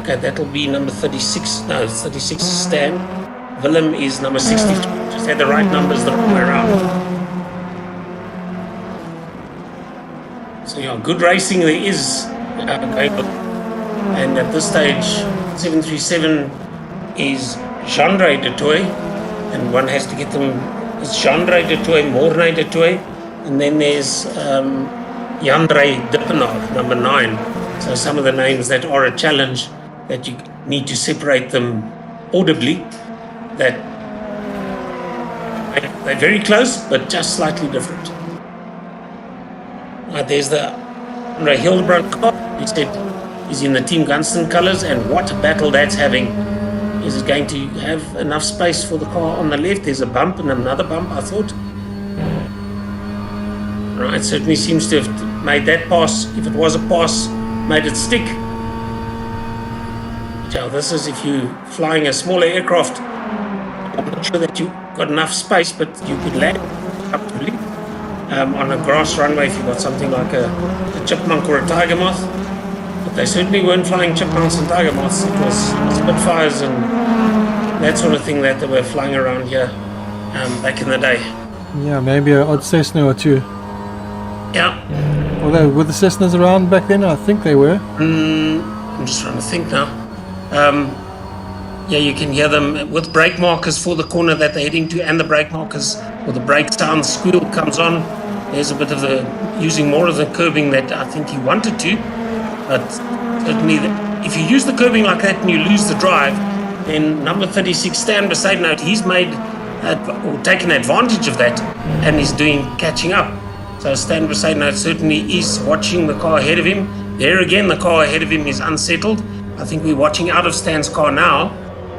Okay, that'll be number 36. No, 36 is Stan. Willem is number 63. Just had the right numbers the wrong way around. So yeah, good racing there is going on. And at this stage, 737 is Jean-Ray de Toy, and one has to get them. It's Jean-Ray de Toy, Mornay de Toy, and then there's Jan-Ray Dippenaar, number 9. So some of the names that are a challenge that you need to separate them audibly, that they're very close but just slightly different. There's the Andre Hildebrand car. He said he's in the Team Gunston colours, and what a battle that's having. Is it going to have enough space for the car on the left? There's a bump and another bump, I thought. Right, certainly seems to have made that pass. If it was a pass, made it stick. So this is if you're flying a smaller aircraft. I'm not sure that you've got enough space, but you could land comfortably on a grass runway if you've got something like a chipmunk or a tiger moth. But they certainly weren't flying chipmunks and tiger moths. It was Spitfires and that sort of thing that they were flying around here back in the day. Yeah, maybe an odd Cessna or two. Yeah. Although, were the Cessnas around back then? I think they were. I'm just trying to think now. Yeah, you can hear them with brake markers for the corner that they're heading to, and the brake markers, or the brake sound squeal comes on. There's a bit of the using more of the curbing that I think he wanted to, but certainly if you use the curbing like that and you lose the drive, then number 36, Stan Besaidnout, he's made or taken advantage of that, and he's doing catching up. So Stan Besaidnout certainly is watching the car ahead of him. There again, the car ahead of him is unsettled. I think we're watching out of Stan's car now.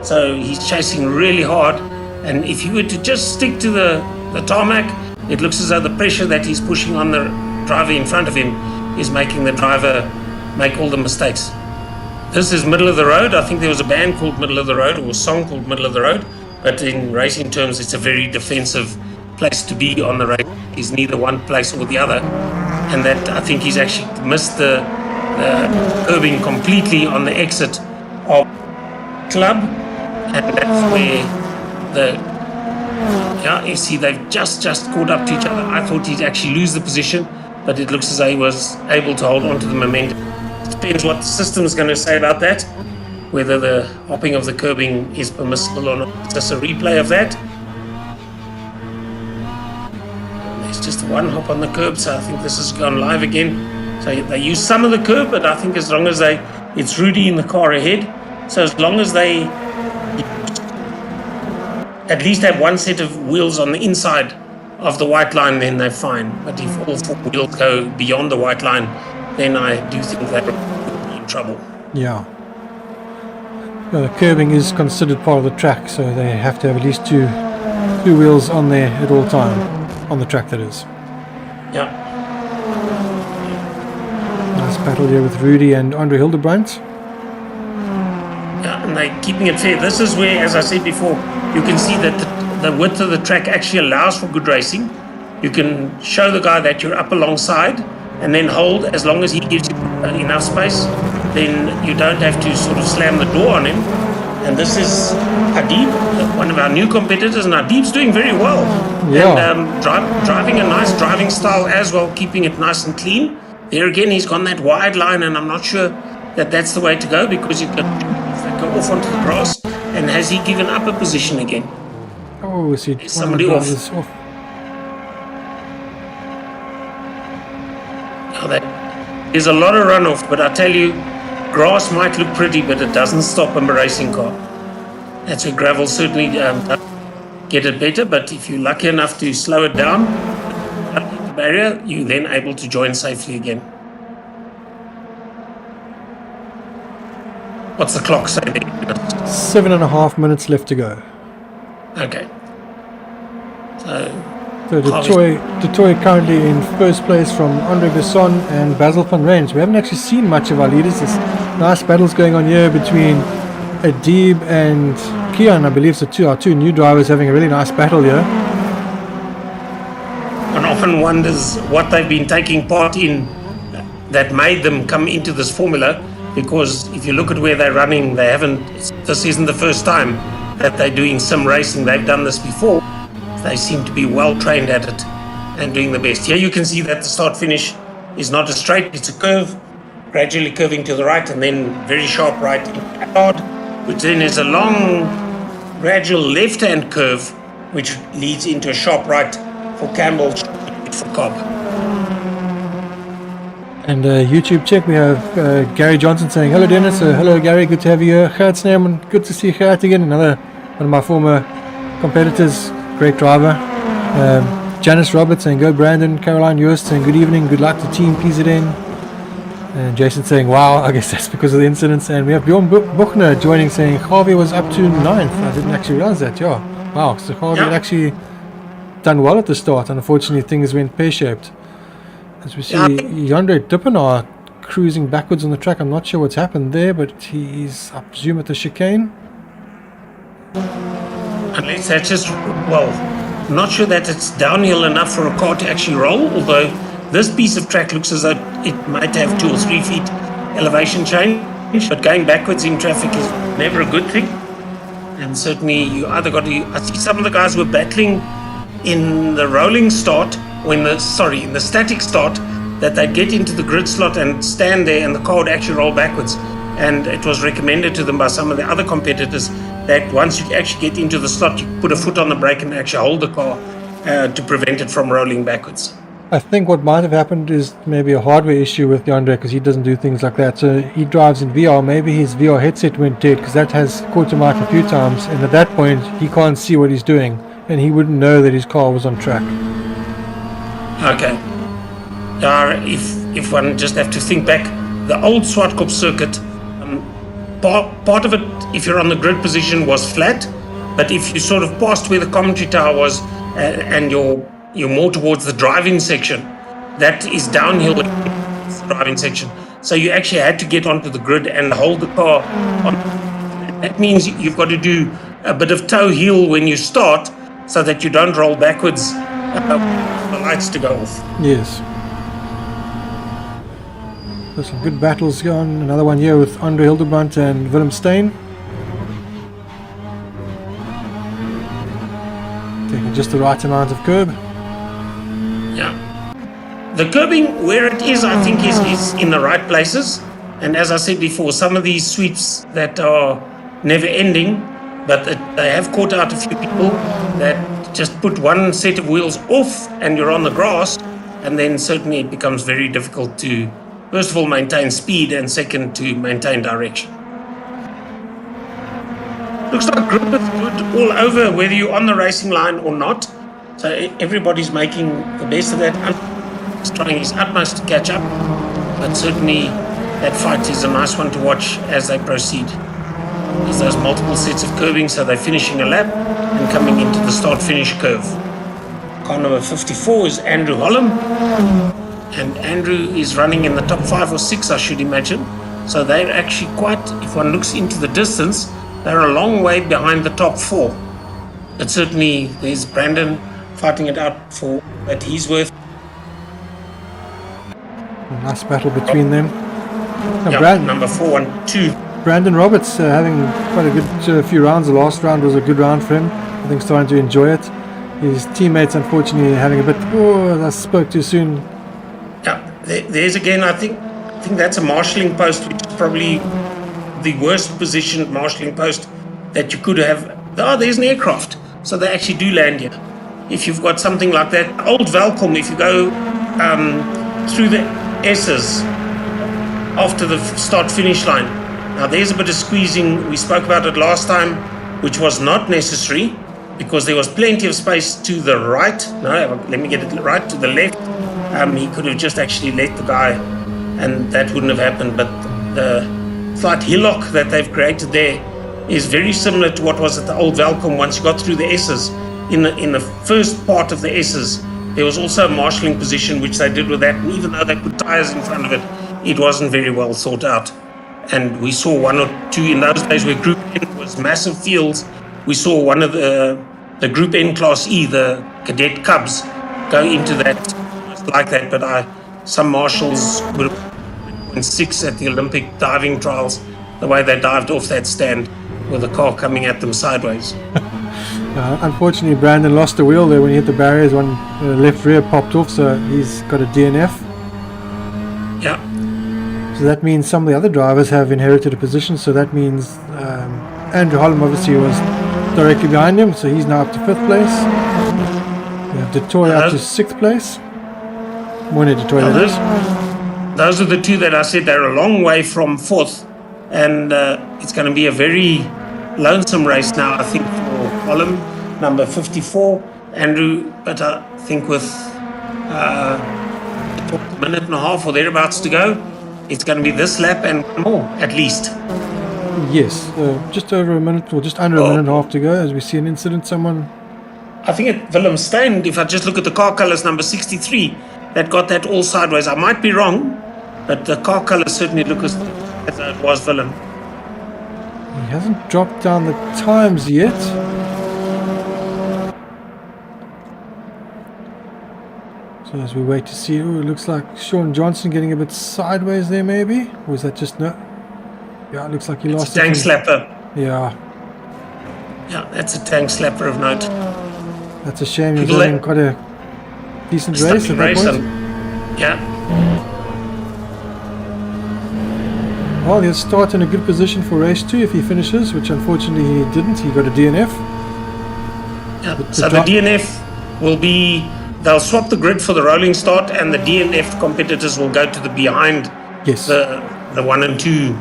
So he's chasing really hard. And if he were to just stick to the tarmac, it looks as though the pressure that he's pushing on the driver in front of him is making the driver make all the mistakes. This is middle of the road. I think there was a band called Middle of the Road, or a song called Middle of the Road. But in racing terms, it's a very defensive place to be on the race. He's neither one place or the other. And that, I think he's actually missed the curbing completely on the exit of club, and that's where you see they've just caught up to each other. I thought he'd actually lose the position, but it looks as though he was able to hold on to the momentum. Depends what the system's going to say about that, whether the hopping of the curbing is permissible or not. It's just a replay of that. There's just one hop on the curb, so I think this has gone live again. So they use some of the curb, but I think as long as it's Rudy in the car ahead, so as long as they at least have one set of wheels on the inside of the white line, then they're fine. But if all four wheels go beyond the white line, then I do think they will be in trouble. Yeah. Well, the curbing is considered part of the track, so they have to have at least two wheels on there at all time, on the track that is. Yeah. Nice battle here with Rudy and Andre Hildebrandt. Yeah, and they're keeping it fair. This is where, as I said before, you can see that the width of the track actually allows for good racing. You can show the guy that you're up alongside and then hold as long as he gives you enough space. Then you don't have to sort of slam the door on him. And this is Adib, one of our new competitors, and Adib's doing very well. Yeah. And driving a nice driving style as well, keeping it nice and clean. There again, he's gone that wide line, and I'm not sure that that's the way to go, because you can go off onto the grass. And has he given up a position again? Oh, is he Is somebody off? There's a lot of runoff, but I tell you, grass might look pretty, but it doesn't stop a racing car. That's where gravel certainly get it better, but if you're lucky enough to slow it down, the barrier, you're then able to join safely again. What's the clock say there? 7.5 minutes left to go. Okay. So Detroit currently in first place from Andre Besson and Basil van Range. We haven't actually seen much of our leaders. There's nice battles going on here between Adib and Kian, I believe. So our two new drivers having a really nice battle here. One often wonders what they've been taking part in that made them come into this formula, because if you look at where they're running, this isn't the first time that they're doing sim racing. They've done this before. They seem to be well trained at it and doing the best. Here you can see that the start finish is not a straight, it's a curve, gradually curving to the right and then very sharp right in Allard, which then is a long gradual left hand curve which leads into a sharp right for Campbell, for Cobb. And YouTube check, we have Gary Johnson saying hello Dennis. Hello Gary, good to have you here. Gert Sneerman, good to see Gert again, another one of my former competitors. Great driver. Janice Roberts saying go Brandon. Caroline Yost saying good evening, good luck to Team PZN. And Jason saying wow, I guess that's because of the incidents. And we have Bjorn Buchner joining saying Harvey was up to 9th. I didn't actually realize that. Yeah, wow, so Harvey had actually done well at the start. Unfortunately things went pear-shaped. As we see Yandre Dippen are cruising backwards on the track. I'm not sure what's happened there, but he's, I presume, at the chicane. Unless that's just, well, not sure that it's downhill enough for a car to actually roll, although this piece of track looks as though it might have 2 or 3 feet elevation change, but going backwards in traffic is never a good thing. And certainly you either got to, I see some of the guys were battling in the rolling start, or in the static start, that they'd get into the grid slot and stand there and the car would actually roll backwards. And it was recommended to them by some of the other competitors that once you actually get into the slot, you put a foot on the brake and actually hold the car to prevent it from rolling backwards. I think what might have happened is maybe a hardware issue with Yandre, because he doesn't do things like that. So he drives in VR. Maybe his VR headset went dead, because that has caught him out a few times. And at that point, he can't see what he's doing, and he wouldn't know that his car was on track. Okay. If one just have to think back, the old Swartkop circuit, part of it, if you're on the grid position, was flat, but if you sort of passed where the commentary tower was and you're more towards the driving section, that is downhill driving section. So you actually had to get onto the grid and hold the car on. That means you've got to do a bit of toe heel when you start, so that you don't roll backwards for the lights to go off. Yes. There's some good battles going. Another one here with Andre Hildebrandt and Willem Steyn. Taking just the right amount of curb. Yeah. The curbing, where it is, I think is in the right places. And as I said before, some of these sweeps that are never ending, but they have caught out a few people that just put one set of wheels off and you're on the grass, and then certainly it becomes very difficult to, first of all, maintain speed, and second, to maintain direction. Looks like grip is good all over, whether you're on the racing line or not. So everybody's making the best of that. He's trying his utmost to catch up, but certainly that fight is a nice one to watch as they proceed. There's those multiple sets of curbing, so they're finishing a lap and coming into the start-finish curve. Car number 54 is Andrew Holland. And Andrew is running in the top 5 or 6, I should imagine. So they're actually quite, if one looks into the distance, they're a long way behind the top 4. But certainly there's Brandon fighting it out for what he's worth. A nice battle between them. Number 4 and 2. Brandon Roberts having quite a good few rounds. The last round was a good round for him. I think starting to enjoy it. His teammates, unfortunately, having a bit, I spoke too soon. Yeah, there's again, I think that's a marshalling post, which is probably the worst positioned marshalling post that you could have. Oh, there's an aircraft. So they actually do land here. If you've got something like that, old Valcom, if you go through the S's after the start-finish line. Now there's a bit of squeezing. We spoke about it last time. which was not necessary because there was plenty of space to the right. No, let me get it right, to the left. He could have just actually let the guy, and that wouldn't have happened. But the slight hillock that they've created there is very similar to what was at the old Velcom once you got through the S's. In the first part of the S's, there was also a marshalling position which they did with that, and even though they put tyres in front of it, it wasn't very well thought out. And we saw one or two in those days where Group N was massive fields. We saw one of the Group N Class E, the Cadet Cubs, go into that like that. But some marshals would have been 6 at the Olympic diving trials, the way they dived off that stand with a car coming at them sideways. Unfortunately, Brandon lost the wheel there when he hit the barriers. One left rear popped off, so he's got a DNF. Yeah. So that means some of the other drivers have inherited a position. So that means Andrew Holm obviously was directly behind him, so he's now up to 5th place. We have Detoy up to 6th place. Morning, Detoy. Those are the two that I said they're a long way from 4th, and it's going to be a very lonesome race now, I think, for Holm, number 54, Andrew, but I think with a minute and a half or thereabouts to go, it's going to be this lap and one more, at least. Yes, just over a minute, or just under a minute and a half to go, as we see an incident. Someone, I think at Willemstein, if I just look at the car colours, number 63, that got that all sideways. I might be wrong, but the car colours certainly look as though it was Willem. He hasn't dropped down the times yet. So as we wait to see, it looks like Sean Johnson getting a bit sideways there, maybe? Or is that just no? Yeah, it looks like he lost it. Tank slapper. Yeah. Yeah, that's a tank slapper of note. That's a shame. He was having quite a decent race at that point. Yeah. Well, he'll start in a good position for race 2 if he finishes, which unfortunately he didn't. He got a DNF. Yeah. So the DNF will be, they'll swap the grid for the rolling start, and the DNF competitors will go to the behind. Yes. The 1 and 2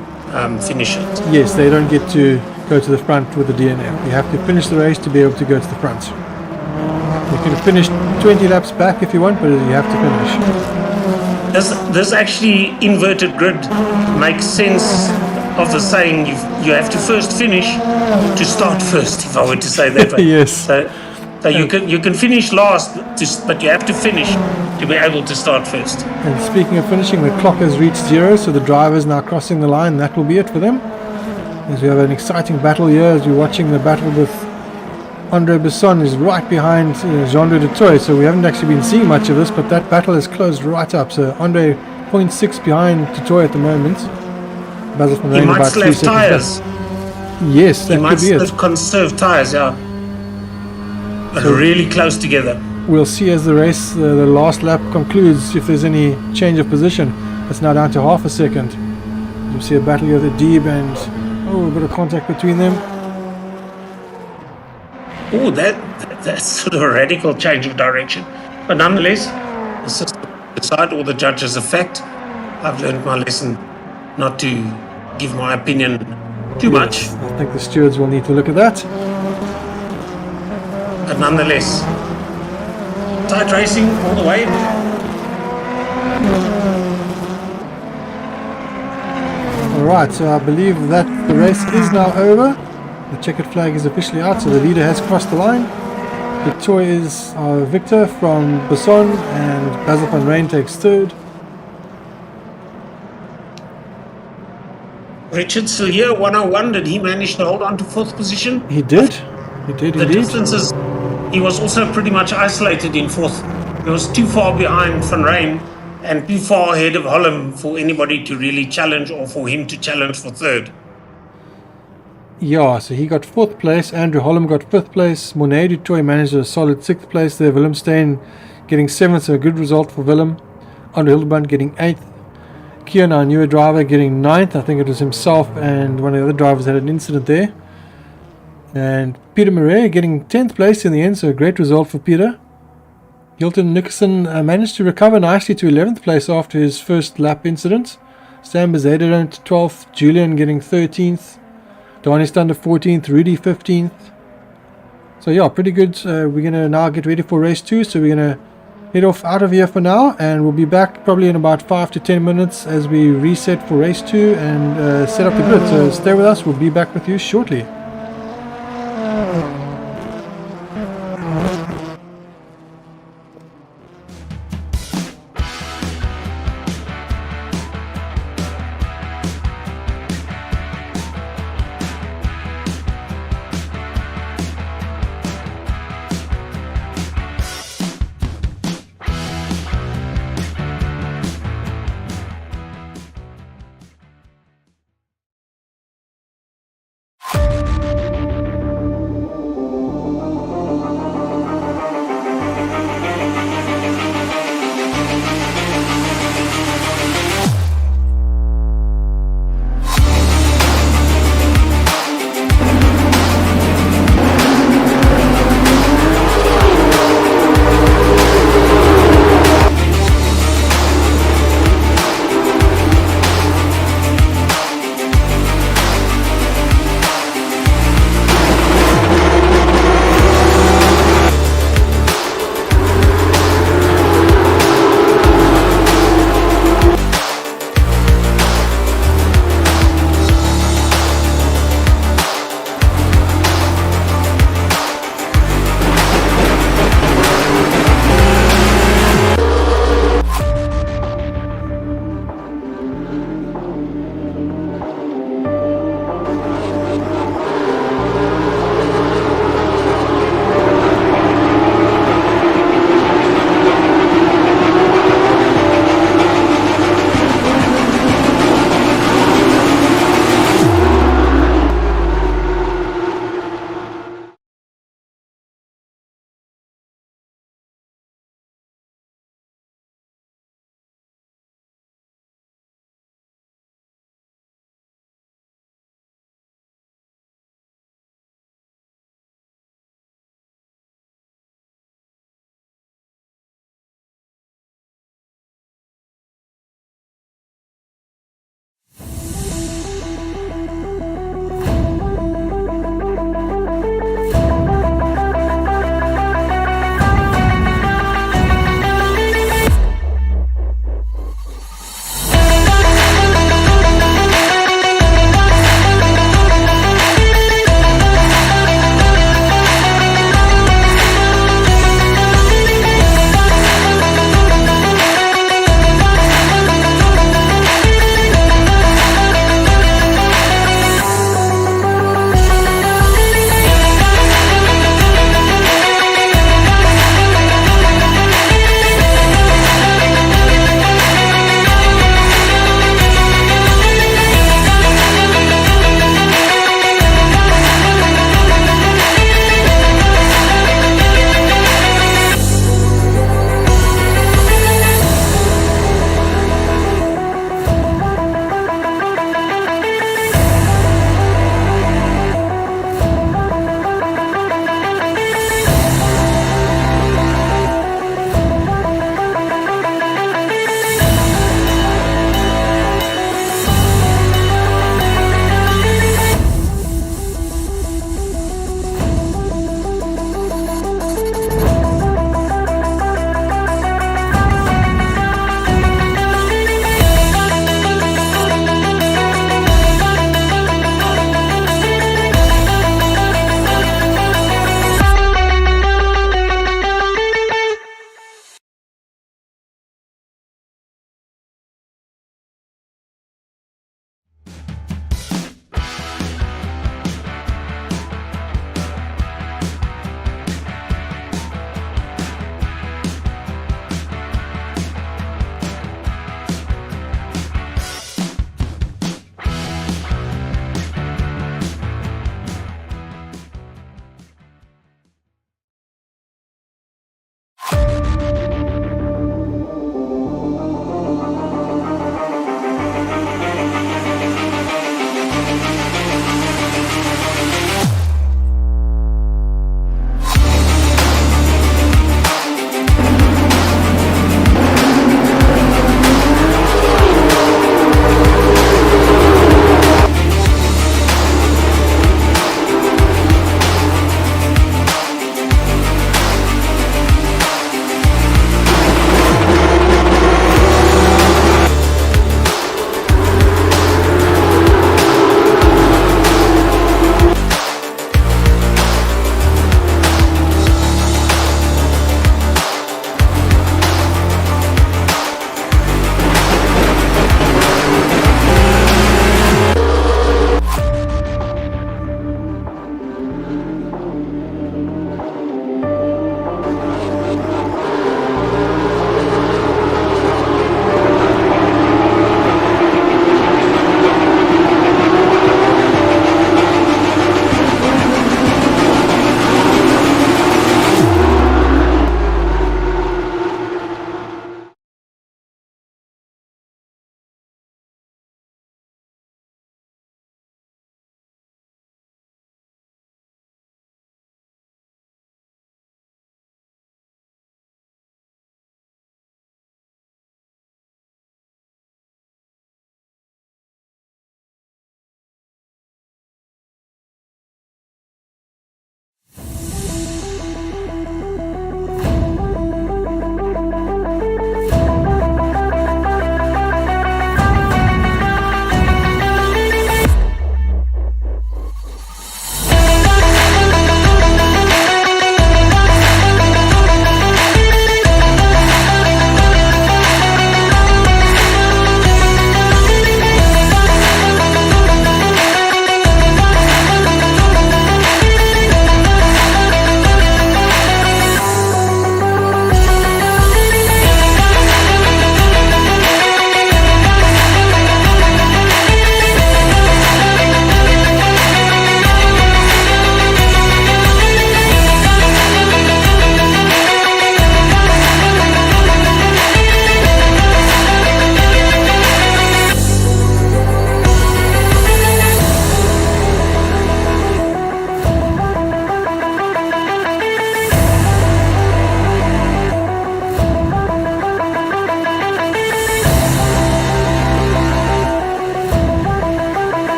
finishers. Yes, they don't get to go to the front with the DNF. You have to finish the race to be able to go to the front. You can finish 20 laps back if you want, but you have to finish. This actually inverted grid makes sense of the saying you have to first finish to start first, if I were to say that way. Yes. So you can finish last, but you have to finish to be able to start first. And speaking of finishing, the clock has reached 0, so the driver's now crossing the line. That will be it for them. As we have an exciting battle here, as we're watching the battle with Andre Besson is right behind Jean-Louis Detoy, so we haven't actually been seeing much of this, but that battle has closed right up. So Andre 0.6 behind Detoy at the moment. Basil van Rijn about 3 seconds tyres. Yes, that he might could be it. still conserve tyres, yeah. But so really close together. We'll see as the race, the last lap concludes, if there's any change of position. It's now down to half a second. You'll see a battle here with Deeb and a bit of contact between them. Oh, that's sort of a radical change of direction. But nonetheless, the system decide, or the judges effect. I've learned my lesson not to give my opinion too much. I think the stewards will need to look at that. But nonetheless, tight racing all the way. Alright, so I believe that the race is now over. The checkered flag is officially out, so the leader has crossed the line. Detoy is our victor from Besson, and Basil van Rijn takes 3rd. Richard Sillier, 101, did he manage to hold on to 4th position? He did. He did the indeed. Distances, he was also pretty much isolated in 4th. He was too far behind Van Rijn and too far ahead of Holm for anybody to really challenge, or for him to challenge for 3rd. Yeah, so he got 4th place. Andrew Holm got 5th place. Monet Detoy managed a solid 6th place there. Willemstein getting 7th, so a good result for Willem. Andre Hildebrand getting 8th. Kian, our newer driver, getting 9th. I think it was himself and one of the other drivers had an incident there. And Peter Murray getting 10th place in the end, so a great result for Peter. Hilton Nicholson managed to recover nicely to 11th place after his first lap incident. Sam Bezederen to 12th. Julian getting 13th. Donington under 14th, Rudy 15th. So yeah, pretty good. We're going to now get ready for race 2. So we're going to head off out of here for now, and we'll be back probably in about 5 to 10 minutes as we reset for race 2 and set up the grid. So stay with us. We'll be back with you shortly.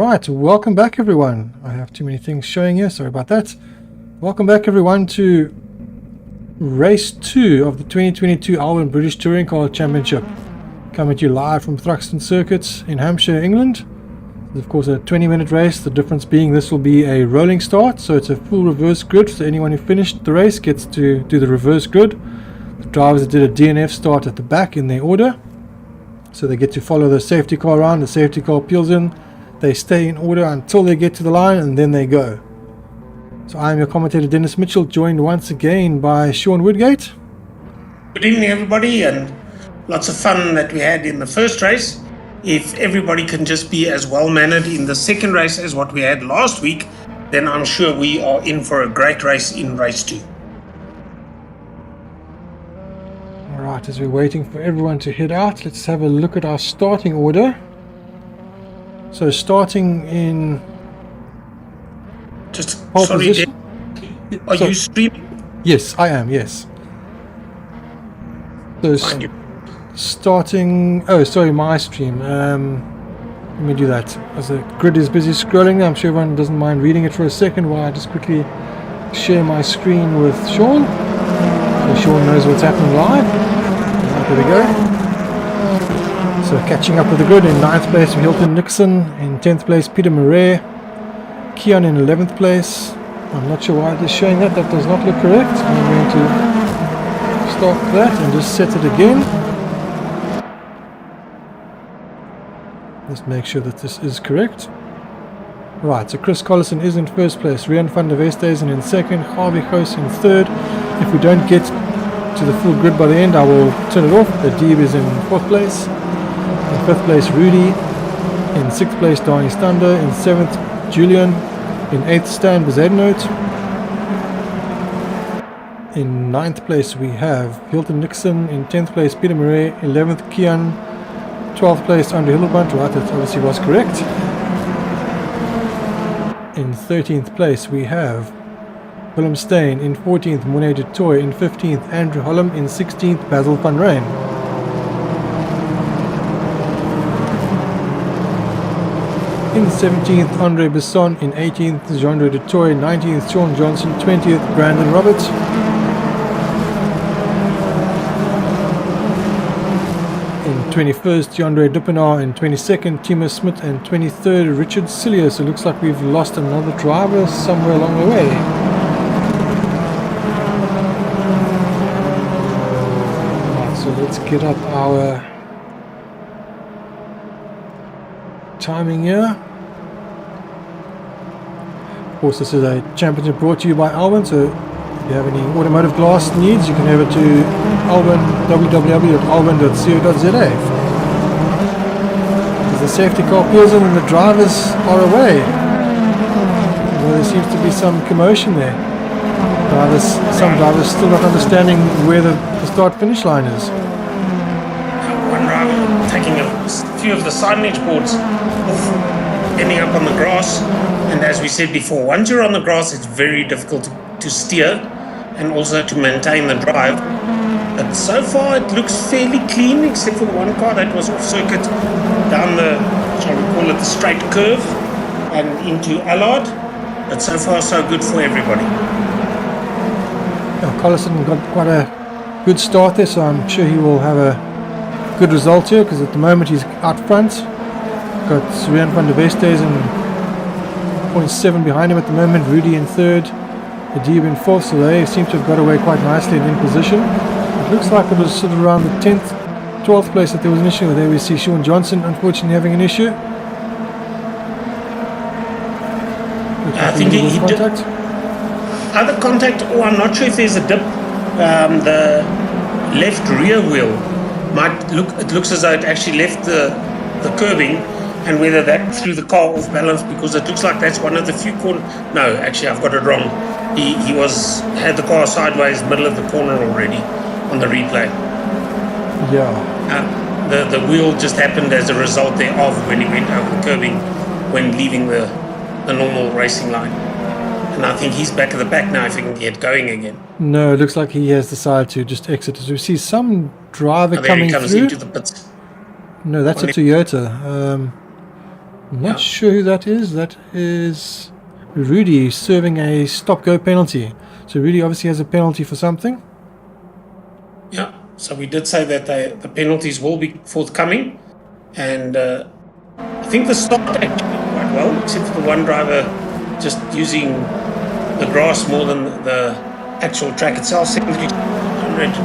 Right, welcome back everyone. I have too many things showing here, sorry about that. Welcome back everyone to race 2 of the 2022 Alwin British Touring Car Championship. Coming to you live from Thruxton Circuits in Hampshire, England. Of course a 20-minute race, the difference being this will be a rolling start, so it's a full reverse grid, so anyone who finished the race gets to do the reverse grid. The drivers that did a DNF start at the back in their order, so they get to follow the safety car around, the safety car peels in, they stay in order until they get to the line and then they go. So I am your commentator Dennis Mitchell, joined once again by Sean Woodgate. Good evening everybody, and lots of fun that we had in the first race. If everybody can just be as well mannered in the second race as what we had last week, then I'm sure we are in for a great race in race 2. Alright, as we're waiting for everyone to head out, let's have a look at our starting order. So starting in just pole sorry, position. are you streaming? Yes, I am, yes. So starting, oh sorry, my stream, let me do that as the grid is busy scrolling. I'm sure everyone doesn't mind reading it for a second while I just quickly share my screen with Sean so Sean knows what's happening live. Right, there we go. So catching up with the grid, in 9th place Hilton Nixon, in 10th place Peter Murray, Keon in 11th place. I'm not sure why it is showing that does not look correct. I'm going to stop that and just set it again. Let's make sure that this is correct. Right, so Chris Collison is in 1st place, Rian van der Westhuizen in 2nd, Harvey Goos in 3rd. If we don't get to the full grid by the end, I will turn it off. The Deeb is in 4th place. In 5th place Rudy. In 6th place Dani Stander. In 7th Julian. In 8th Stan Bezednoot. In 9th place we have Hilton Nixon. In 10th place Peter Murray. 11th Kian. 12th place Andre Hilleband. Right, that obviously was correct. In 13th place we have Willem Steyn. In 14th Monet du Toit. In 15th Andrew Hollum. In 16th Basil van Rijn. In 17th Andre Besson. In 18th Jean-Louis du Toit. 19th Sean Johnson. 20th Brandon Roberts. In 21st Jan-Andre Duppenaar. In 22nd Timo Smit. And 23rd Richard Cilliers. So it looks like we've lost another driver somewhere along the way. Right, so let's get up our timing here. Of course, this is a championship brought to you by Alwin, so if you have any automotive glass needs, you can head over to Alwin, www.alwin.co.za. As the safety car peels in and the drivers are away, well, there seems to be some commotion there. Some drivers still not understanding where the start-finish line is. One driver taking a few of the signage boards off, ending up on the grass. And as we said before, once you're on the grass, it's very difficult to steer and also to maintain the drive. But so far, it looks fairly clean, except for the one car that was off circuit down the, shall we call it, the straight curve and into Allard. But so far, so good for everybody. Yeah, Collison got quite a good start there, so I'm sure he will have a good result here, because at the moment he's out front. Got Rian van der Westhuizen 0.7 behind him at the moment, Rudy in 3rd, Adib in 4th, so they seem to have got away quite nicely and in position. It looks like it was sort of around the 10th, 12th place that there was an issue. There we see Sean Johnson unfortunately having an issue. I think he did either contact, or I'm not sure if there's a dip. The left rear wheel it looks as though it actually left the curbing, and whether that threw the car off balance, because it looks like that's one of the few corners. No, actually I've got it wrong. He had the car sideways, middle of the corner already on the replay. Yeah. The wheel just happened as a result thereof when he went over the curbing when leaving the normal racing line. And I think he's back at the back now if he can get going again. No, it looks like he has decided to just exit. As we see some driver there coming he comes through. into the pits. No, that's a Toyota. I'm not sure who that is. That is Rudy serving a stop-go penalty. So Rudy obviously has a penalty for something. Yeah, so we did say that the penalties will be forthcoming. And I think the start actually went quite well, except for the one driver just using the grass more than the actual track itself. Secondly,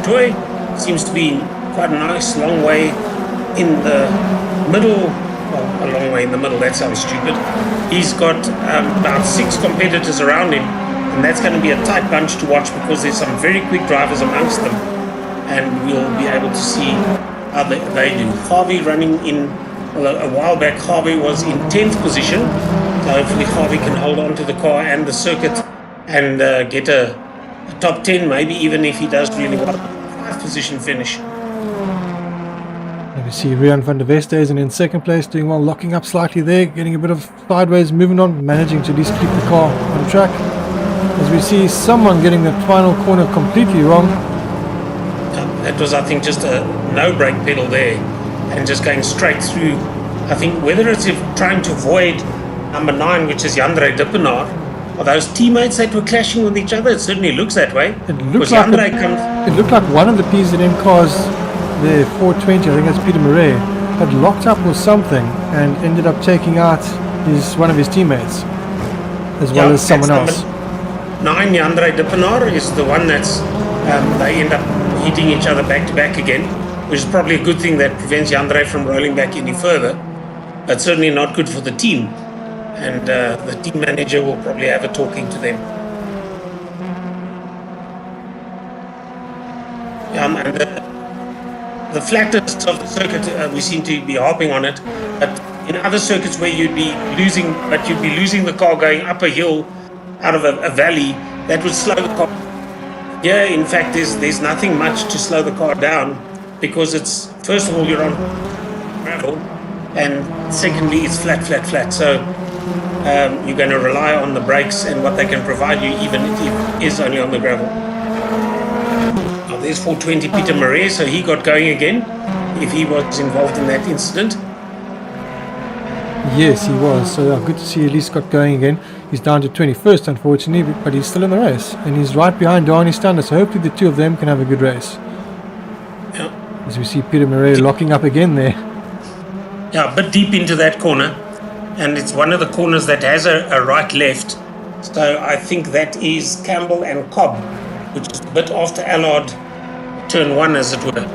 Toy seems to be quite a nice long way in the middle. Well, a long way in the middle, that sounds stupid. He's got about 6 competitors around him, and that's going to be a tight bunch to watch because there's some very quick drivers amongst them, and we'll be able to see how they do. Harvey running in, well, a while back Harvey was in 10th position, so hopefully Harvey can hold on to the car and the circuit and get a top 10, maybe even if he does really well, 5th position finish. We see Rian van der Veste is in second place, doing well, locking up slightly there, getting a bit of sideways, moving on, managing to at least keep the car on track. As we see someone getting the final corner completely wrong. That was, I think, just a no brake pedal there and just going straight through. I think whether it's trying to avoid number 9, which is Jandre Dippenaar, or those teammates that were clashing with each other, it certainly looks that way. It looked like one of the PZM cars, the 420, I think that's Peter Murray, had locked up with something and ended up taking out one of his teammates as well as someone else. 9, Jandre Dippenaar, is the one that's they end up hitting each other back to back again, which is probably a good thing that prevents Jandre from rolling back any further, but certainly not good for the team. And the team manager will probably have a talking to them. And the flatness of the circuit, we seem to be harping on it, but in other circuits where you'd be losing the car going up a hill out of a valley, that would slow the car. Here, in fact, there's nothing much to slow the car down because it's, first of all, you're on gravel, and secondly, it's flat. So you're going to rely on the brakes and what they can provide you, even if it is only on the gravel. Now, there's 420 Peter Murray, so he got going again, if he was involved in that incident. Yes, he was. So good to see he at least got going again. He's down to 21st, unfortunately, but he's still in the race. And he's right behind Donny Stander, so hopefully the two of them can have a good race. Yeah. As we see Peter Murray locking up again there. Yeah, a bit deep into that corner. And it's one of the corners that has a right-left. So I think that is Campbell and Cobb, which is a bit after Allard, turn 1, as it were.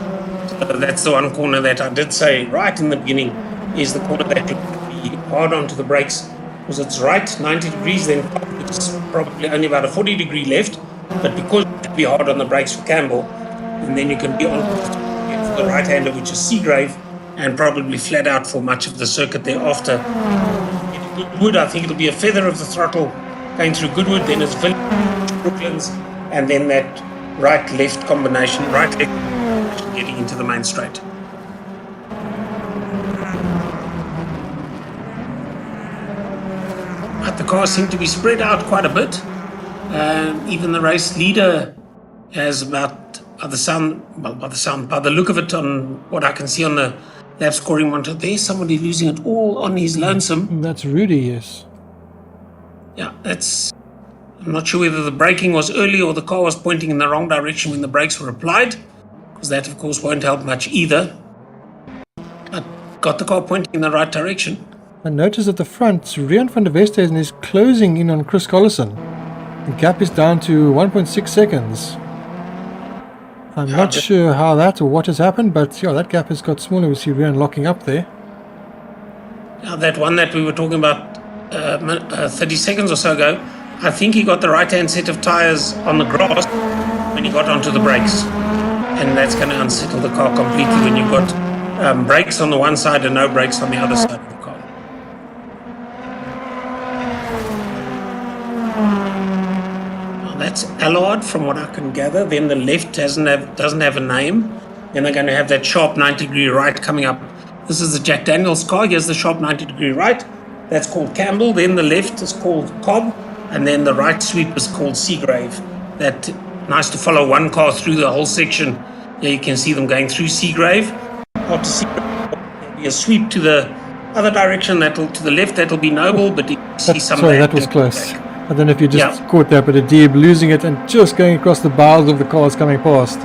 So that's the one corner that I did say right in the beginning is the corner that you be hard onto the brakes, because it's right 90 degrees, then which is probably only about a 40-degree left, but because you can be hard on the brakes for Campbell, and then you can be on for the right-hander, which is Seagrave, and probably flat out for much of the circuit thereafter. Goodwood, I think it'll be a feather of the throttle going through Goodwood, then it's Village, Brooklands, and then that right-left combination, right-left getting into the main straight. But the cars seem to be spread out quite a bit. Even the race leader has about, by the look of it, on what I can see on the lap scoring monitor, there's somebody losing it all on his lonesome. That's Rudy, yes. Yeah, I'm not sure whether the braking was early or the car was pointing in the wrong direction when the brakes were applied, because that, of course, won't help much either. But got the car pointing in the right direction. I notice at the front, Rian van der Veste is closing in on Chris Collison. The gap is down to 1.6 seconds. I'm not sure how that or what has happened, but yeah, that gap has got smaller. We see Rian locking up there. Now, that one that we were talking about 30 seconds or so ago, I think he got the right-hand set of tyres on the grass when he got onto the brakes. And that's going to unsettle the car completely when you've got brakes on the one side and no brakes on the other side of the car. Now, that's Allard, from what I can gather. Then the left doesn't have a name. Then they're going to have that sharp 90-degree right coming up. This is the Jack Daniels car. Here's the sharp 90-degree right. That's called Campbell. Then the left is called Cobb. And then the right sweep is called Seagrave. That nice to follow one car through the whole section. There you can see them going through Seagrave. After Seagrave, there'll be a sweep to the other direction, to the left, that'll be Noble, but you see some... Sorry, that was close. I don't know if you just caught that, but a Deeb losing it and just going across the bows of the cars coming past.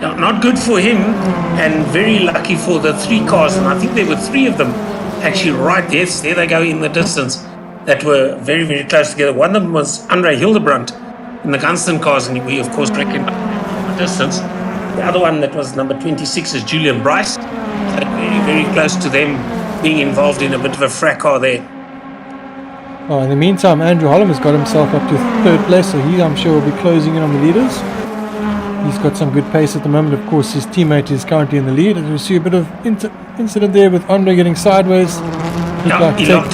Yeah, not good for him, and very lucky for the 3 cars, and I think there were 3 of them actually right there. There they go in the distance, that were very, very close together. One of them was Andre Hildebrandt in the Gunston cars, and we, of course, reckoned the distance. The other one that was number 26 is Julian Bryce. So very, very close to them being involved in a bit of a fracas there. Oh, in the meantime, Andrew Holland has got himself up to 3rd place, so he, I'm sure, will be closing in on the leaders. He's got some good pace at the moment. Of course, his teammate is currently in the lead. And we see a bit of incident there with Andre getting sideways. He locked it up.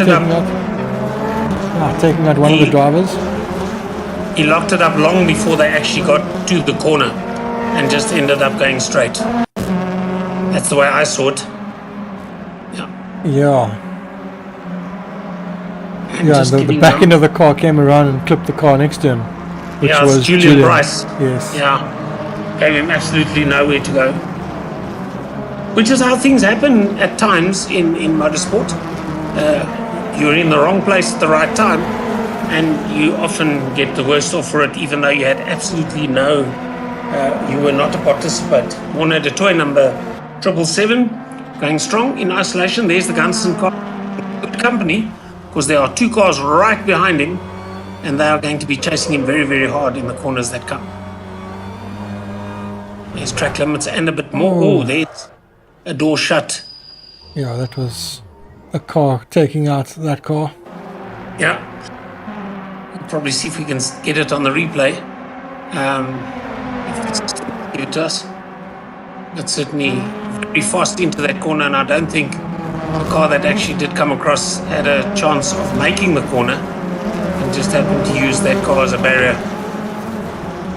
Taking out one of the drivers. He locked it up long before they actually got to the corner and just ended up going straight. That's the way I saw it. Yeah, the back end of the car came around and clipped the car next to him, which was Julian Bryce. Yes. Yeah, gave him absolutely nowhere to go. Which is how things happen at times in motorsport. You're in the wrong place at the right time, and you often get the worst off for it, even though you had absolutely no, you were not a participant. Warner de Toy number 777, going strong in isolation. There's the Gunston car. Good company, because there are 2 cars right behind him, and they are going to be chasing him very, very hard in the corners that come. There's track limits and a bit more. Oh, there's a door shut. Yeah, that was a car taking out that car. Yeah. We'll probably see if we can get it on the replay. If it's give it to us. But certainly very fast into that corner, and I don't think the car that actually did come across had a chance of making the corner and just happened to use that car as a barrier.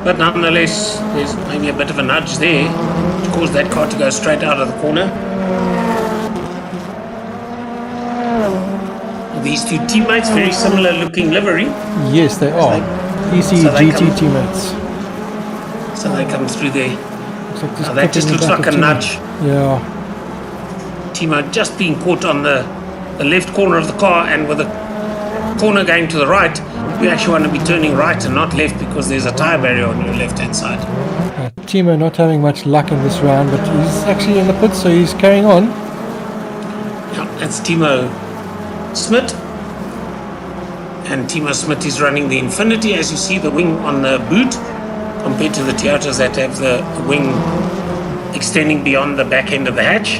But nonetheless, there's maybe a bit of a nudge there to cause that car to go straight out of the corner. These 2 teammates, very similar looking livery. Yes, they are. GT teammates. So they come through there. That just looks like a nudge. Yeah. Timo just being caught on the left corner of the car, and with the corner going to the right, you actually want to be turning right and not left because there's a tyre barrier on your left hand side. Timo not having much luck in this round, but he's actually in the pits, so he's carrying on. Yeah, that's Timo Smit. And Timo Smit is running the Infinity, as you see the wing on the boot, compared to the Toyotas that have the wing extending beyond the back end of the hatch.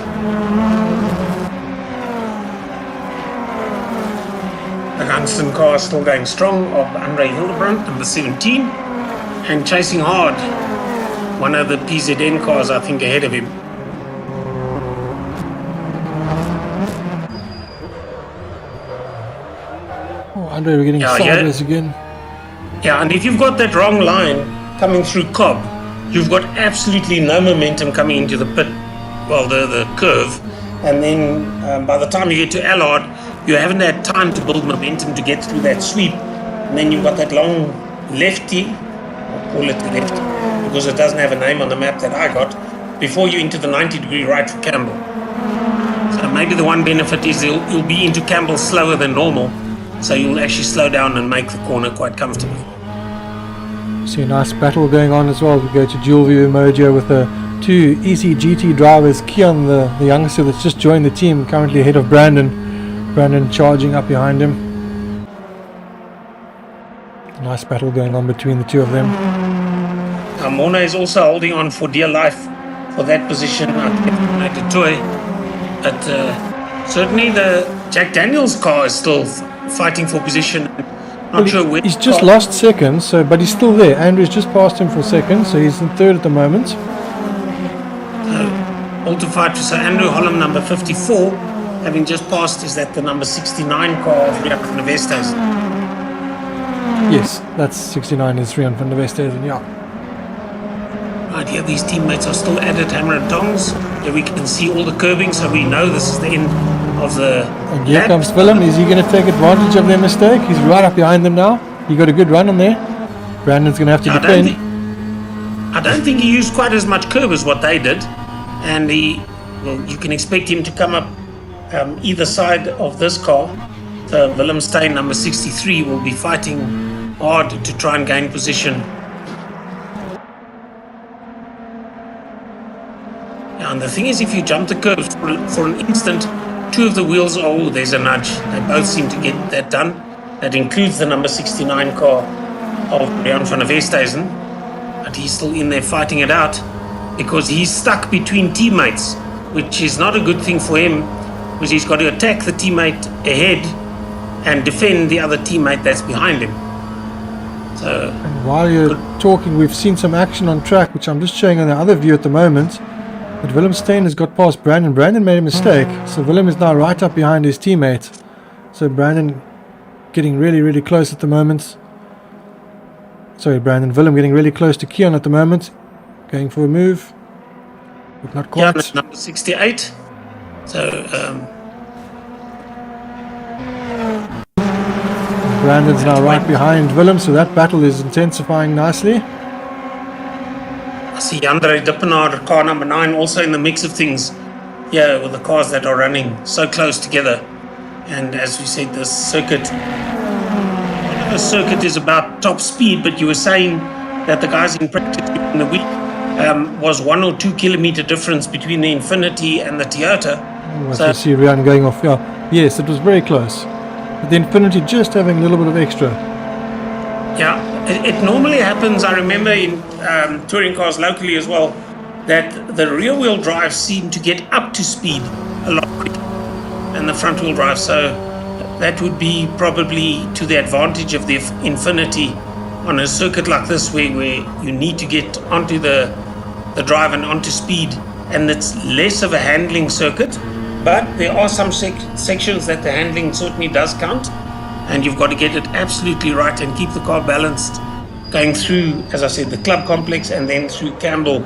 The Gunston car is still going strong of Andre Hildebrandt, number 17, and chasing hard. One of the PZN cars, I think, ahead of him. Oh, Andre, we're getting sideways again. Yeah, and if you've got that wrong line coming through Cobb, you've got absolutely no momentum coming into the pit, well, the curve. And then by the time you get to Allard, you haven't had time to build momentum to get through that sweep. And then you've got that long lefty, I'll call it the lefty, because it doesn't have a name on the map that I got, before you into the 90-degree right for Campbell. So maybe the one benefit is you'll be into Campbell slower than normal, so you'll actually slow down and make the corner quite comfortably. See a nice battle going on as well. We go to dual view Mojo with the 2 ECGT drivers. Keon, the youngster that's just joined the team, currently ahead of Brandon. Brandon charging up behind him. Nice battle going on between the 2 of them. Mona is also holding on for dear life for that position. I think toy, but certainly the Jack Daniels car is still fighting for position. Not sure where. He's just lost seconds, but he's still there. Andrew's just passed him for second, so he's in 3rd at the moment. All to fight for. So Andrew Holland, number 54, having just passed, is that the number 69 car of Rian van der Westhuizen? Yes, that's 69 is Rian van der Westhuizen, yeah. Right here, these teammates are still at it, hammer and tongs. Here we can see all the curbing, so we know this is the end of the And here lap. comes Willem. Is he going to take advantage of their mistake? He's right up behind them now. He got a good run on there. Brandon's going to have to defend. I don't think he used quite as much curb as what they did. And you can expect him to come up either side of this car. So Willem Steyn, number 63, will be fighting hard to try and gain position. And the thing is, if you jump the curves for an instant, two of the wheels, there's a nudge. They both seem to get that done. That includes the number 69 car of Rian van der Westhuizen. But he's still in there fighting it out because he's stuck between teammates, which is not a good thing for him because he's got to attack the teammate ahead and defend the other teammate that's behind him. So, and while you're talking, we've seen some action on track, which I'm just showing on the other view at the moment. But Willem Steyn has got past Brandon. Brandon made a mistake, so Willem is now right up behind his teammate. So Brandon getting really, really close at the moment. Sorry, Willem getting really close to Keon at the moment. Going for a move, but not quite. Yeah, that's number 68. So, Brandon's now right behind Willem, so that battle is intensifying nicely. I see Andre Dippenaar, car number 9, also in the mix of things. Yeah, with the cars that are running so close together. And as we said, the circuit is about top speed, but you were saying that the guys in practice in the week was 1 or 2 kilometer difference between the Infinity and the Toyota. So you see Rian going off. Yeah, yes, it was very close. But the Infinity just having a little bit of extra. Yeah, it normally happens. I remember in touring cars locally as well, that the rear wheel drive seem to get up to speed a lot quicker than the front wheel drive. So that would be probably to the advantage of the Infinity on a circuit like this, where you need to get onto the drive and onto speed, and it's less of a handling circuit. But there are some sections that the handling certainly does count, and you've got to get it absolutely right and keep the car balanced going through, as I said, the club complex and then through Campbell,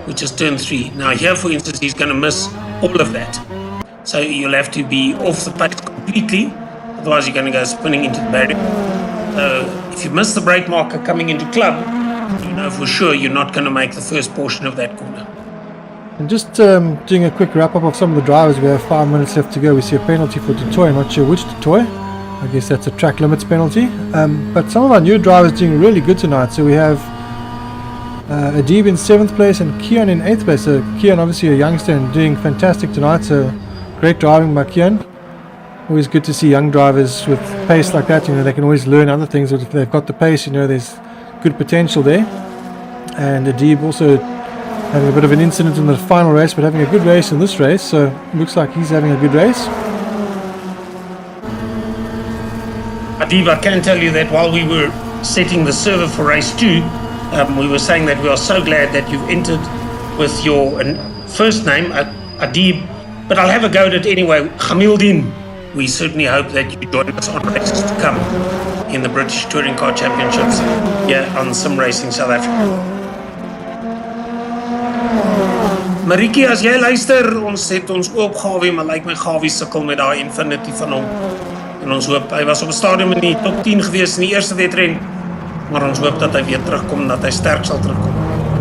which is turn 3. Now here, for instance, he's going to miss all of that. So you'll have to be off the pace completely, otherwise you're going to go spinning into the barrier. So if you miss the brake marker coming into club, you know for sure you're not going to make the first portion of that corner. And just doing a quick wrap up of some of the drivers. We have 5 minutes left to go. We see a penalty for Totoy. Not sure which Totoy. I guess that's a track limits penalty. But some of our new drivers doing really good tonight. So we have Adib in 7th place and Keon in 8th place. So Keon, obviously a youngster and doing fantastic tonight. So great driving by Keon. Always good to see young drivers with pace like that. You know, they can always learn other things. If they've got the pace, you know, there's good potential there. And Adib also having a bit of an incident in the final race, but having a good race in this race. So looks like he's having a good race. Adib, I can tell you that while we were setting the server for race 2, we were saying that we are so glad that you've entered with your first name, Adib, but I'll have a go at it anyway, Hamildin. We certainly hope that you join us on races to come in the British Touring Car Championships here on Sim Racing South Africa. Mariki, as jy luister, ons het ons oop Gawie, maar lyk my Gawie sukkel met daai Infinity van hom. En ons hoop, hy was op 'n stadium in die top 10 gewees in die eerste wedren, maar ons hoop dat hy weer terugkom, dat hy sterk sal terugkom.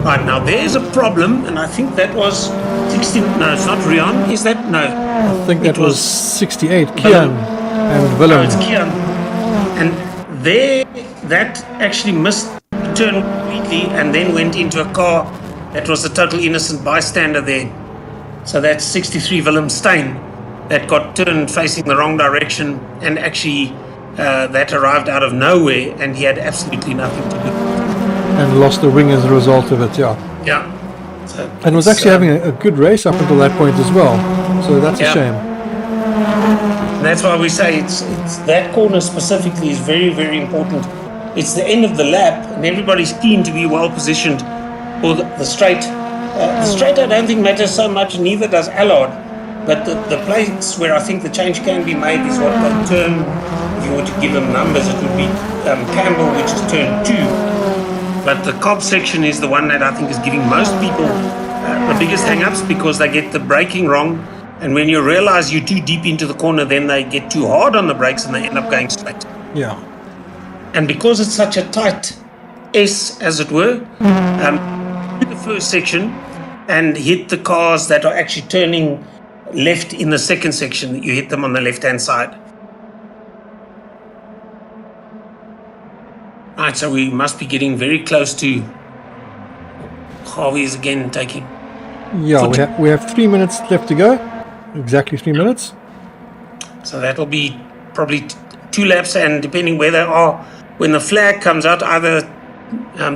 Right, now there's a problem, and I think that was 16, no, it's not Rian, is that? No. I think that was 68, Keon and Willem. No, it's Keon. And there, that actually missed the turn completely and then went into a car that was a total innocent bystander there. So that's 63 Willem Steyn that got turned facing the wrong direction, and actually that arrived out of nowhere and he had absolutely nothing to do. And lost the wing as a result of it, yeah. Yeah. So and was actually having a good race up until that point as well. So that's a shame. That's why we say it's that corner specifically is very, very important. It's the end of the lap and everybody's keen to be well positioned for the straight. The straight I don't think matters so much, neither does Allard. But the place where I think the change can be made is what they turn, if you were to give them numbers, it would be Campbell, which is turn 2. But the Cobb section is the one that I think is giving most people the biggest hang-ups, because they get the braking wrong. And when you realize you're too deep into the corner, then they get too hard on the brakes and they end up going straight. Yeah. And because it's such a tight S, as it were, the first section and hit the cars that are actually turning left in the second section, you hit them on the left-hand side. Right, so we must be getting very close to Harvey's again taking. Yeah, we have 3 minutes left to go. Exactly 3 minutes. So that'll be probably 2 laps, and depending where they are, when the flag comes out, either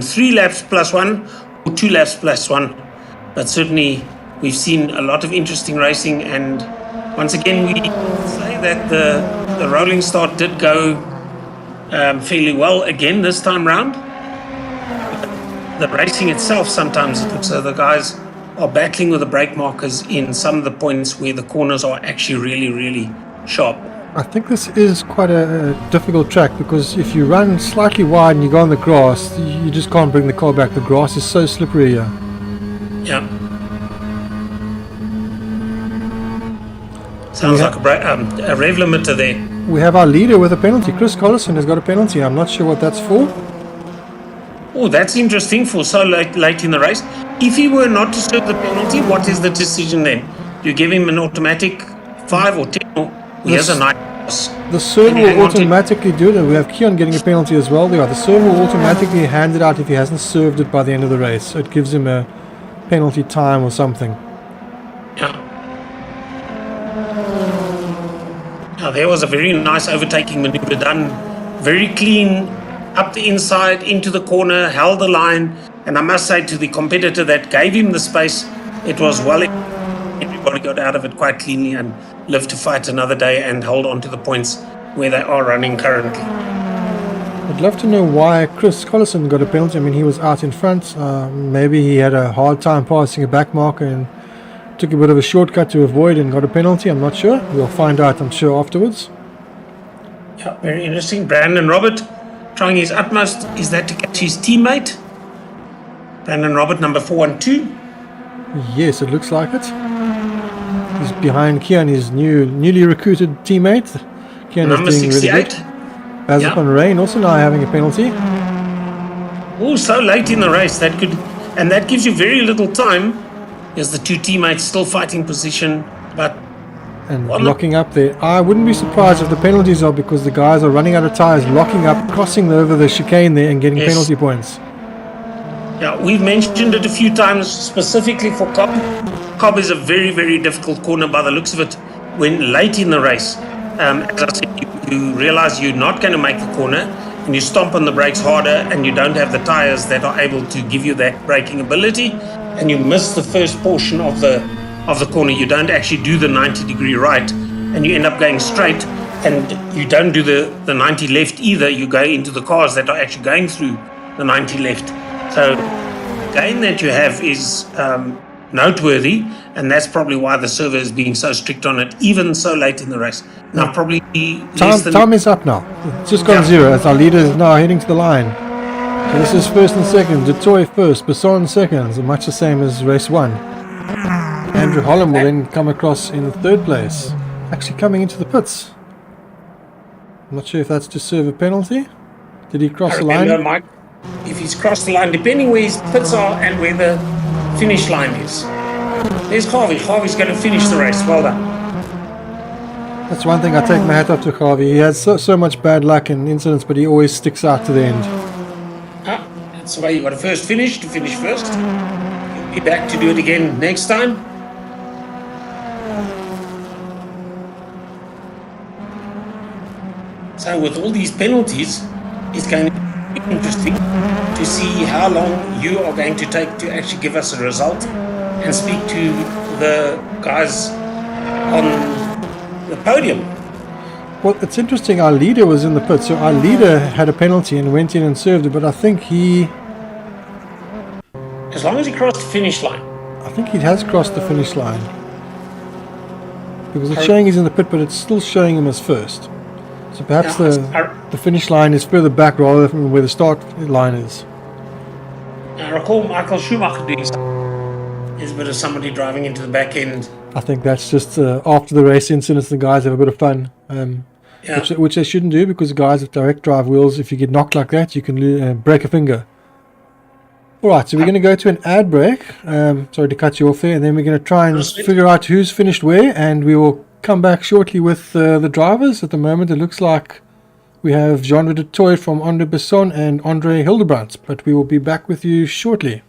3 laps plus 1 or 2 laps plus 1. But certainly we've seen a lot of interesting racing, and once again we say that the rolling start did go fairly well again this time round. The racing itself, sometimes it looks like the guys are battling with the brake markers in some of the points where the corners are actually really, really sharp. I think this is quite a difficult track, because if you run slightly wide and you go on the grass, you just can't bring the car back. The grass is so slippery here. Yeah. Sounds like a rev limiter there. We have our leader with a penalty. Chris Collison has got a penalty. I'm not sure what that's for. Oh, that's interesting for so late in the race. If he were not to serve the penalty, what is the decision then? Do you give him an automatic 5 or 10? Or he has a nice pass. The server will automatically do it. We have Keon getting a penalty as well. The server will automatically hand it out if he hasn't served it by the end of the race. So it gives him a penalty time or something. Yeah. Now there was a very nice overtaking maneuver done. Very clean, up the inside, into the corner, held the line. And I must say, to the competitor that gave him the space, it was well. Everybody got out of it quite cleanly and lived to fight another day and hold on to the points where they are running currently. I'd love to know why Chris Collison got a penalty. I mean, he was out in front. Maybe he had a hard time passing a back marker and took a bit of a shortcut to avoid and got a penalty. I'm not sure. We'll find out, I'm sure, afterwards. Yeah, very interesting. Brandon Robert trying his utmost. Is that to catch his teammate? Brandon Robert, number 412. Yes, it looks like it. He's behind Keon, his newly recruited teammate. Keon number is doing 68. really good. Bazapon Rain also now having a penalty. Oh, so late in the race. That gives you very little time. There's the 2 teammates still fighting position, but locking up there. I wouldn't be surprised if the penalties are because the guys are running out of tyres, locking up, crossing over the chicane there and getting penalty points. Yeah, we've mentioned it a few times, specifically for Cobb. Cobb is a very, very difficult corner by the looks of it when late in the race. As I said, you realize you're not going to make the corner and you stomp on the brakes harder and you don't have the tyres that are able to give you that braking ability, and you miss the first portion of the corner. You don't actually do the 90-degree right and you end up going straight, and you don't do the 90 left either. You go into the cars that are actually going through the 90 left. So the gain that you have is noteworthy, and that's probably why the server is being so strict on it, even so late in the race. Now, probably time is up now. It's just gone 0 as our leader is now heading to the line. So this is first and second. Dutoy first, Besson second, much the same as race 1. Andrew Holland will then come across in the 3rd place, actually coming into the pits. I'm not sure if that's to serve a penalty. Did he cross the line? Mike, if he's crossed the line, depending where his pits are and where the finish line is. There's Harvey. Harvey's going to finish the race. Well done. That's one thing I take my hat off to Harvey. He has so much bad luck and incidents, but he always sticks out to the end. That's the way you got to first finish, to finish first. You'll be back to do it again next time. So with all these penalties, it's going to be interesting to see how long you are going to take to actually give us a result and speak to the guys on the podium. Well, it's interesting. Our leader was in the pit, so our leader had a penalty and went in and served it, but I think as long as he crossed the finish line. I think he has crossed the finish line. Because it's showing he's in the pit, but it's still showing him as first. So perhaps the finish line is further back rather than where the start line is. I recall Michael Schumacher doing something. There's a bit of somebody driving into the back end. I think that's just after the race incidents, the guys have a bit of fun. Which they shouldn't do, because the guys with direct drive wheels, if you get knocked like that, you can break a finger. Alright, so we're going to go to an ad break. Sorry to cut you off there. And then we're going to try and Proceed. figure out who's finished where. And we will come back shortly with the drivers. At the moment, it looks like we have Jean de Toy from Andre Besson and Andre Hildebrandt. But we will be back with you shortly.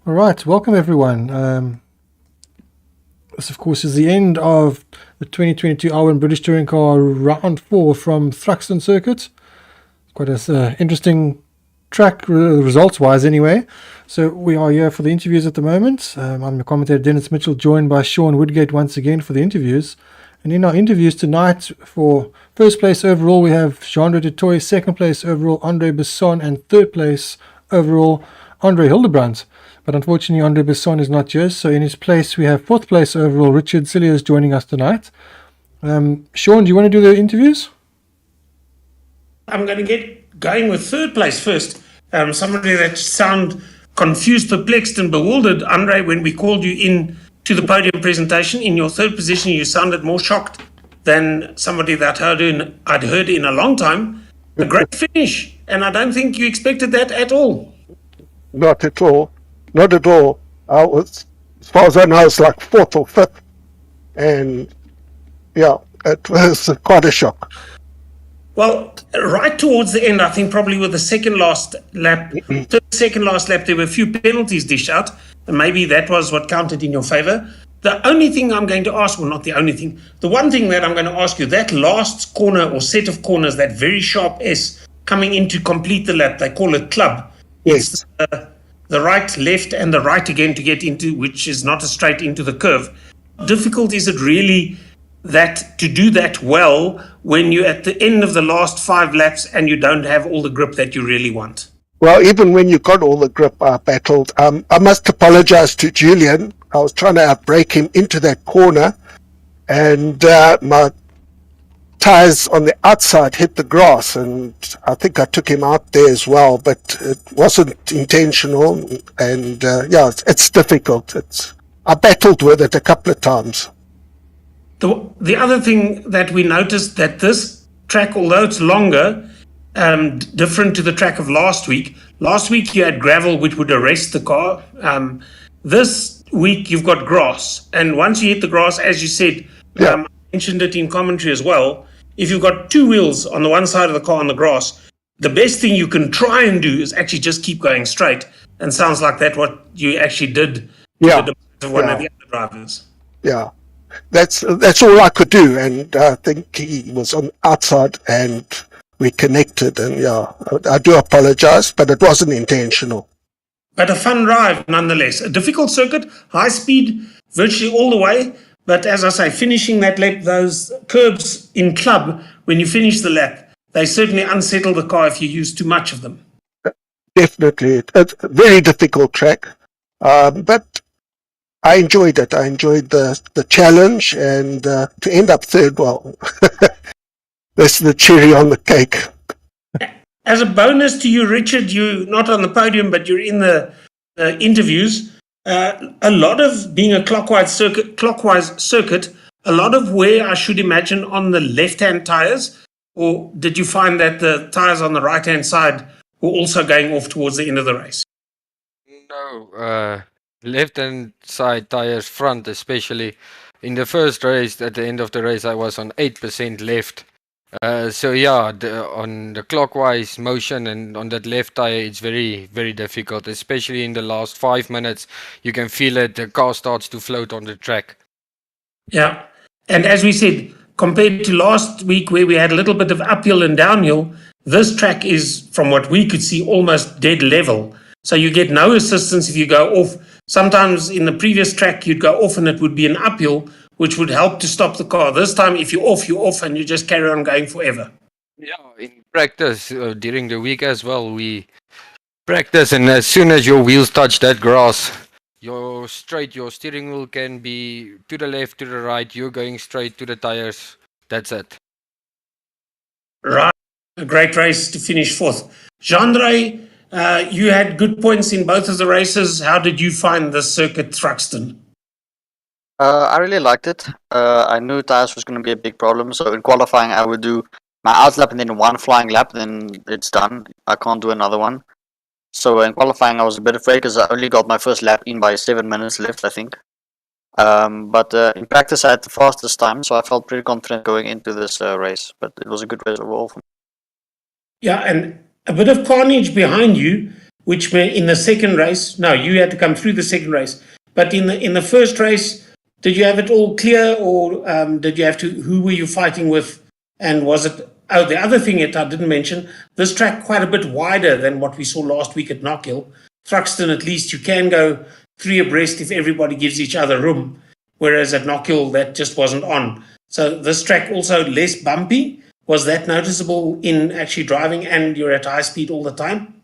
All right, welcome everyone. This, of course, is the end of the 2022 Alwin British Touring Car Round 4 from Thruxton Circuit. Quite an interesting track, results-wise anyway. So we are here for the interviews at the moment. I'm the commentator Dennis Mitchell, joined by Sean Woodgate once again for the interviews. And in our interviews tonight, for first place overall, we have Jean-Andre Dutoy, second place overall, Andre Besson, and third place overall, Andre Hildebrand. But unfortunately, Andre Besson is not here, so in his place, we have fourth place overall, Richard Cilliers joining us tonight. Sean, do you want to do the interviews? I'm going to get going with third place first. Somebody that sound confused, perplexed, and bewildered, Andre, when we called you in to the podium presentation. In your third position, you sounded more shocked than somebody that I'd heard in a long time. A great finish, and I don't think you expected that at all. Not at all. Not at all. I was, as far as I know, it's like fourth or fifth. And yeah, it was quite a shock. Well, right towards the end, I think probably with the second last lap, there were a few penalties dished out, and maybe that was what counted in your favor. The only thing I'm going to ask, well, not the only thing, the one thing that I'm going to ask you, that last corner or set of corners, that very sharp S coming in to complete the lap, they call it club. Yes. It's the right, left, and the right again to get into, which is not a straight into the curve. Difficult is it really that to do that well when you're at the end of the last 5 laps and you don't have all the grip that you really want? Well, even when you got all the grip, I battled. I must apologize to Julian. I was trying to outbrake him into that corner, and my tires on the outside hit the grass, and I think I took him out there as well, but it wasn't intentional, and yeah, it's difficult. I battled with it a couple of times. The other thing that we noticed, that this track, although it's longer, different to the track of last week. Last week you had gravel which would arrest the car. This week you've got grass, and once you hit the grass, as you said, I mentioned it in commentary as well, if you've got 2 wheels on the one side of the car on the grass, the best thing you can try and do is actually just keep going straight, and sounds like that what you actually did to the one of the other drivers. Yeah, that's all I could do, and I think he was on the outside and we connected, and yeah, I do apologize, but it wasn't intentional. But a fun drive nonetheless. A difficult circuit, high speed virtually all the way. But as I say, finishing that lap, those curbs in club, when you finish the lap, they certainly unsettle the car if you use too much of them. Definitely. It's a very difficult track. But I enjoyed it. I enjoyed the challenge, and to end up third, well, that's the cherry on the cake. As a bonus to you, Richard, you're not on the podium, but you're in the interviews. A lot of being a clockwise circuit, a lot of wear, I should imagine, on the left-hand tires. Or did you find that the tires on the right-hand side were also going off towards the end of the race? No, left-hand side tires front, especially in the first race. At the end of the race, I was on 8% left. So yeah, on the clockwise motion and on that left tire, it's very, very difficult, especially in the last 5 minutes. You can feel it, the car starts to float on the track. Yeah, and as we said, compared to last week where we had a little bit of uphill and downhill, this track is, from what we could see, almost dead level. So you get no assistance if you go off. Sometimes in the previous track, you'd go off and it would be an uphill, which would help to stop the car. This time, if you're off, and you just carry on going forever. Yeah, in practice, during the week as well, we practice, and as soon as your wheels touch that grass, your steering wheel can be to the left, to the right, you're going straight to the tires. That's it. Right. A great race to finish fourth. Jean-Andre, you had good points in both of the races. How did you find the circuit, Thruxton? I really liked it. I knew tires was going to be a big problem, so in qualifying I would do my out lap and then one flying lap, then it's done. I can't do another one. So in qualifying I was a bit afraid because I only got my first lap in by 7 minutes left, I think. But in practice I had the fastest time, so I felt pretty confident going into this race. But it was a good race overall for me. Yeah, and a bit of carnage behind you. which in the second race, no, you had to come through the second race. But in the first race, did you have it all clear, or did you have to? Who were you fighting with? And was it? Oh, the other thing that I didn't mention, this track quite a bit wider than what we saw last week at Knockhill. Thruxton, at least you can go 3 abreast if everybody gives each other room, whereas at Knockhill that just wasn't on. So this track also less bumpy. Was that noticeable in actually driving, and you're at high speed all the time?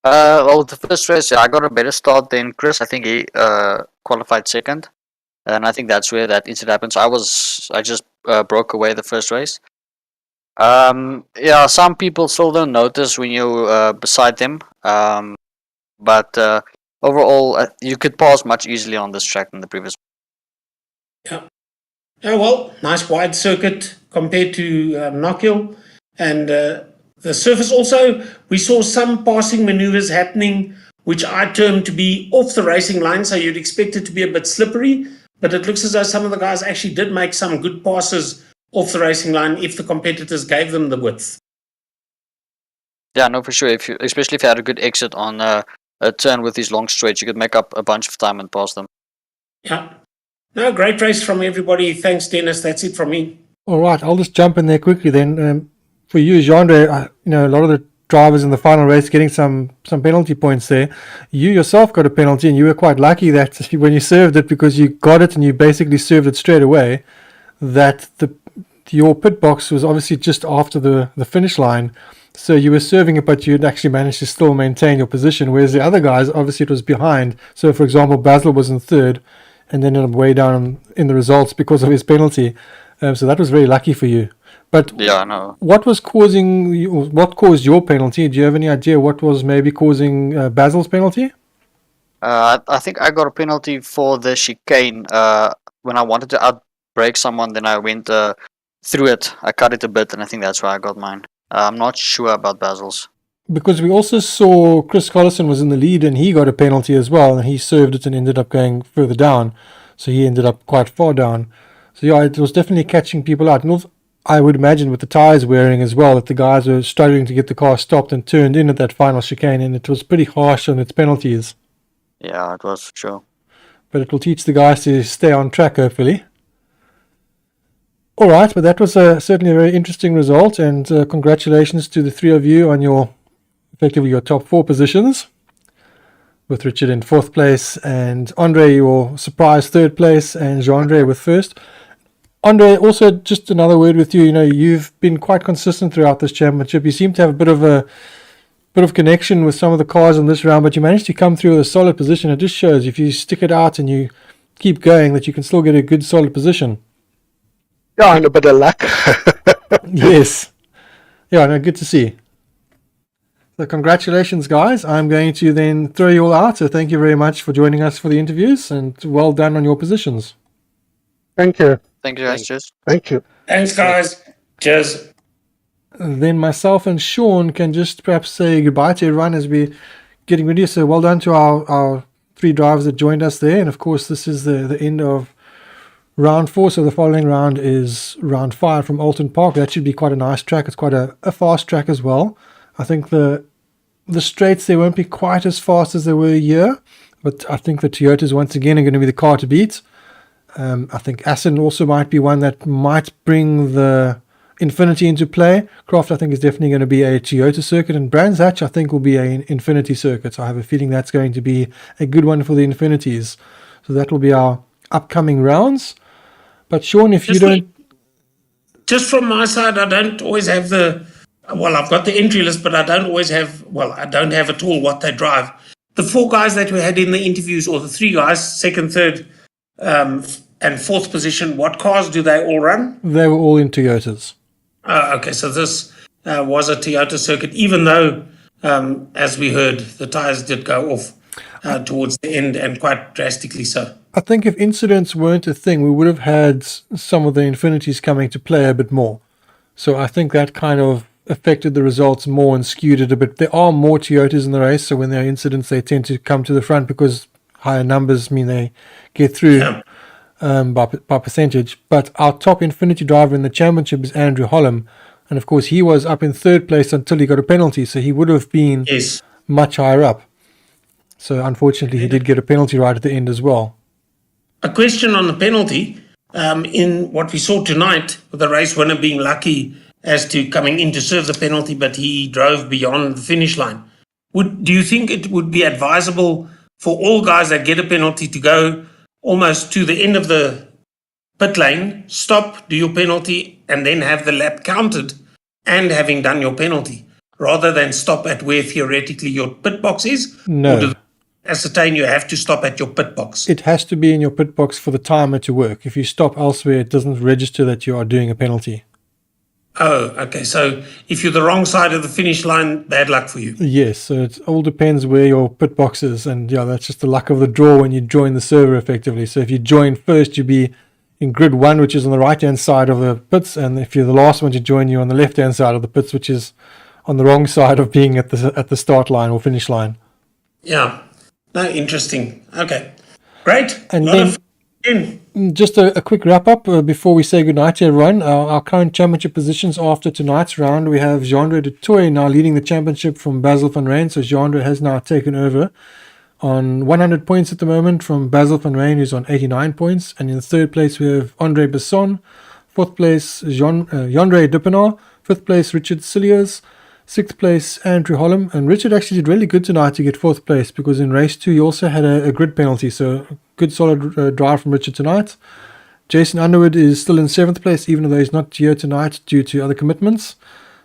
Well, the first race, I got a better start than Chris. I think he qualified second, and I think that's where that incident happened. So I just broke away the first race. Some people still don't notice when you're beside them, but overall, you could pass much easily on this track than the previous. Yeah. Oh, well, nice wide circuit compared to Knockhill. And the surface also, we saw some passing maneuvers happening, which I term to be off the racing line. So you'd expect it to be a bit slippery, but it looks as though some of the guys actually did make some good passes off the racing line if the competitors gave them the width. Yeah, no, for sure. Especially if you had a good exit on a turn with these long straights, you could make up a bunch of time and pass them. Yeah. No, great race from everybody. Thanks, Dennis. That's it from me. All right, I'll just jump in there quickly then. For you, Jean-Andre, a lot of the drivers in the final race getting some penalty points there. You yourself got a penalty, and you were quite lucky that when you served it, because you got it and you basically served it straight away, that your pit box was obviously just after the finish line. So you were serving it, but you'd actually managed to still maintain your position, whereas the other guys, obviously it was behind. So, for example, Basil was in third, and then ended up way down in the results because of his penalty. So that was very lucky for you. But yeah, I know. What caused your penalty? Do you have any idea what was maybe causing Basil's penalty? I think I got a penalty for the chicane. When I wanted to outbrake someone, then I went through it. I cut it a bit, and I think that's why I got mine. I'm not sure about Basil's. Because we also saw Chris Collison was in the lead, and he got a penalty as well, and he served it and ended up going further down. So he ended up quite far down. So yeah, it was definitely catching people out. And also, I would imagine with the tyres wearing as well, that the guys were struggling to get the car stopped and turned in at that final chicane, and it was pretty harsh on its penalties. Yeah, it was for sure. But it will teach the guys to stay on track, hopefully. All right, but that was certainly a very interesting result, and congratulations to the three of you on effectively your top 4 positions, with Richard in 4th place, and Andre your surprise 3rd place, and Jean-Andre with 1st. Andre, also just another word with you. You've been quite consistent throughout this championship. You seem to have a bit of connection with some of the cars in this round, but you managed to come through with a solid position. It just shows if you stick it out and you keep going that you can still get a good solid position. Yeah, and a bit of luck. Yes. Yeah, no, good to see. So congratulations, guys. I'm going to then throw you all out. So thank you very much for joining us for the interviews, and well done on your positions. Thank you. Thank you, guys. Cheers. Thank you. Thanks, guys. Cheers. Then myself and Sean can just perhaps say goodbye to everyone as we're getting ready. So well done to our 3 drivers that joined us there. And of course, this is the end of round 4. So the following round is round 5 from Oulton Park. That should be quite a nice track. It's quite a fast track as well. I think the straights there won't be quite as fast as they were here, but I think the Toyotas once again are going to be the car to beat. I think Assen also might be one that might bring the Infinity into play. Croft, I think, is definitely going to be a Toyota circuit, and Brands Hatch, I think, will be an Infinity circuit. So I have a feeling that's going to be a good one for the Infinities. So that will be our upcoming rounds. But Sean, if you don't... Just from my side, I don't always have I've got the entry list, but I don't always have, I don't have at all what they drive. The 4 guys that we had in the interviews, or the 3 guys, 2nd, 3rd, and 4th position, what cars do they all run? They were all in Toyotas. Okay, so this was a Toyota circuit, even though, as we heard, the tyres did go off towards the end, and quite drastically so. I think if incidents weren't a thing, we would have had some of the Infinities coming to play a bit more. So I think that kind of affected the results more and skewed it a bit. There are more Toyotas in the race, so when there are incidents, they tend to come to the front because higher numbers mean they get through by percentage. But our top Infinity driver in the championship is Andrew Hollam, and of course he was up in 3rd place until he got a penalty, so he would have been much higher up. So unfortunately, he did get a penalty right at the end as well. A question on the penalty. In what we saw tonight, with the race winner being lucky as to coming in to serve the penalty, but he drove beyond the finish line. Do you think it would be advisable for all guys that get a penalty to go almost to the end of the pit lane, stop, do your penalty, and then have the lap counted and having done your penalty, rather than stop at where theoretically your pit box is? No. Or do they ascertain you have to stop at your pit box? It has to be in your pit box for the timer to work. If you stop elsewhere, it doesn't register that you are doing a penalty. Oh, okay. So if you're the wrong side of the finish line, bad luck for you. Yes, so it all depends where your pit box is. And yeah, that's just the luck of the draw when you join the server effectively. So if you join first, you'd be in grid 1, which is on the right-hand side of the pits. And if you're the last one to join, you're on the left-hand side of the pits, which is on the wrong side of being at the start line or finish line. Yeah. No, interesting. Okay. Great. And then just a quick wrap-up before we say goodnight to everyone. Our current championship positions after tonight's round, we have Jean-Andre de Toy now leading the championship from Basil van Rijn. So Jean-Andre has now taken over on 100 points at the moment from Basil van Rijn, who's on 89 points. And in third place, we have Andre Besson. Fourth place, Yandre Duppenaar. Fifth place, Richard Cilliers. Sixth place, Andrew Hollum. And Richard actually did really good tonight to get fourth place, because in race 2 he also had a grid penalty. So good solid drive from Richard tonight. Jason Underwood is still in 7th place, even though he's not here tonight due to other commitments.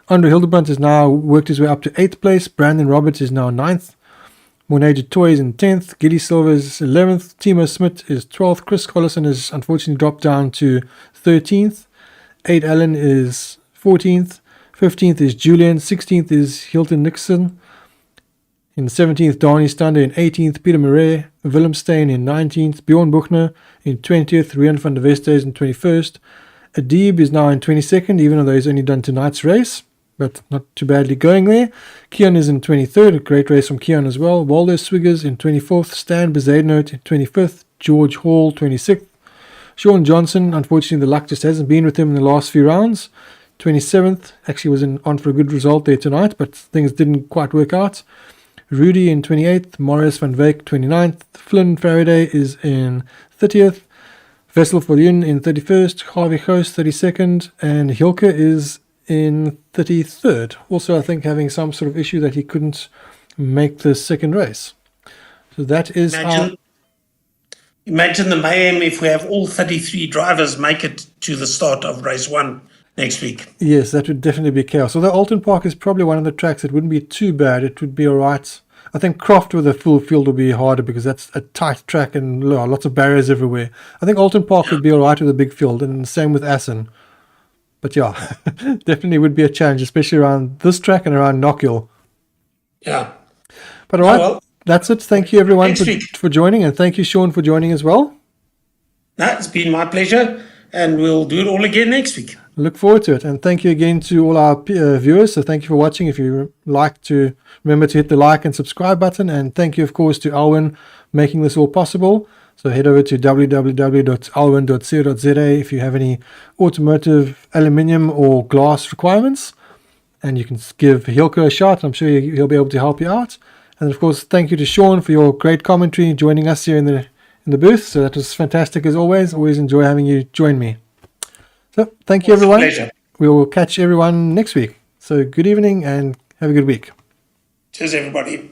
Andre Hildebrandt has now worked his way up to 8th place. Brandon Roberts is now 9th. Monet de Toy is in 10th. Gilly Silva is 11th. Timo Smit is 12th. Chris Collison has unfortunately dropped down to 13th. 8 Allen is 14th. 15th is Julian. 16th is Hilton Nixon. In 17th, Dani Stander. In 18th, Peter Murray. Willem Steyn in 19th. Bjorn Buchner in 20th. Rian van der Veste is in 21st. Adib is now in 22nd, even though he's only done tonight's race, but not too badly going there. Keon is in 23rd. A great race from Keon as well. Waldo Swiggers in 24th. Stan Bezaidnote in 25th. George Hall, 26th. Sean Johnson, unfortunately, the luck just hasn't been with him in the last few rounds. 27th, actually was on for a good result there tonight, but things didn't quite work out. Rudy in 28th, Morris van Wyk 29th, Flynn Faraday is in 30th, Vessel Volun in 31st, Harvey Goos 32nd, and Hilke is in 33rd. Also, I think, having some sort of issue that he couldn't make the second race. So that is Imagine the mayhem if we have all 33 drivers make it to the start of race 1 next week. Yes, that would definitely be chaos. Although Oulton Park is probably one of the tracks that wouldn't be too bad. It would be all right. I think Croft with a full field will be harder, because that's a tight track and lots of barriers everywhere. I think Oulton Park would be all right with a big field, and same with Assen. But yeah, definitely would be a challenge, especially around this track and around Knockhill. Yeah. But all right, that's it. Thank you everyone for joining, and thank you Sean for joining as well. No, it's been my pleasure, and we'll do it all again next week. Look forward to it, and thank you again to all our viewers. So thank you for watching. If you like, to remember to hit the like and subscribe button, and thank you of course to Alwin making this all possible. So head over to www.alwin.co.za if you have any automotive aluminium or glass requirements, and you can give Hilke a shot. I'm sure he'll be able to help you out. And of course, thank you to Sean for your great commentary, joining us here in the booth. So that was fantastic as always. Always enjoy having you join me. So thank you everyone. Pleasure. We will catch everyone next week. So good evening and have a good week. Cheers everybody.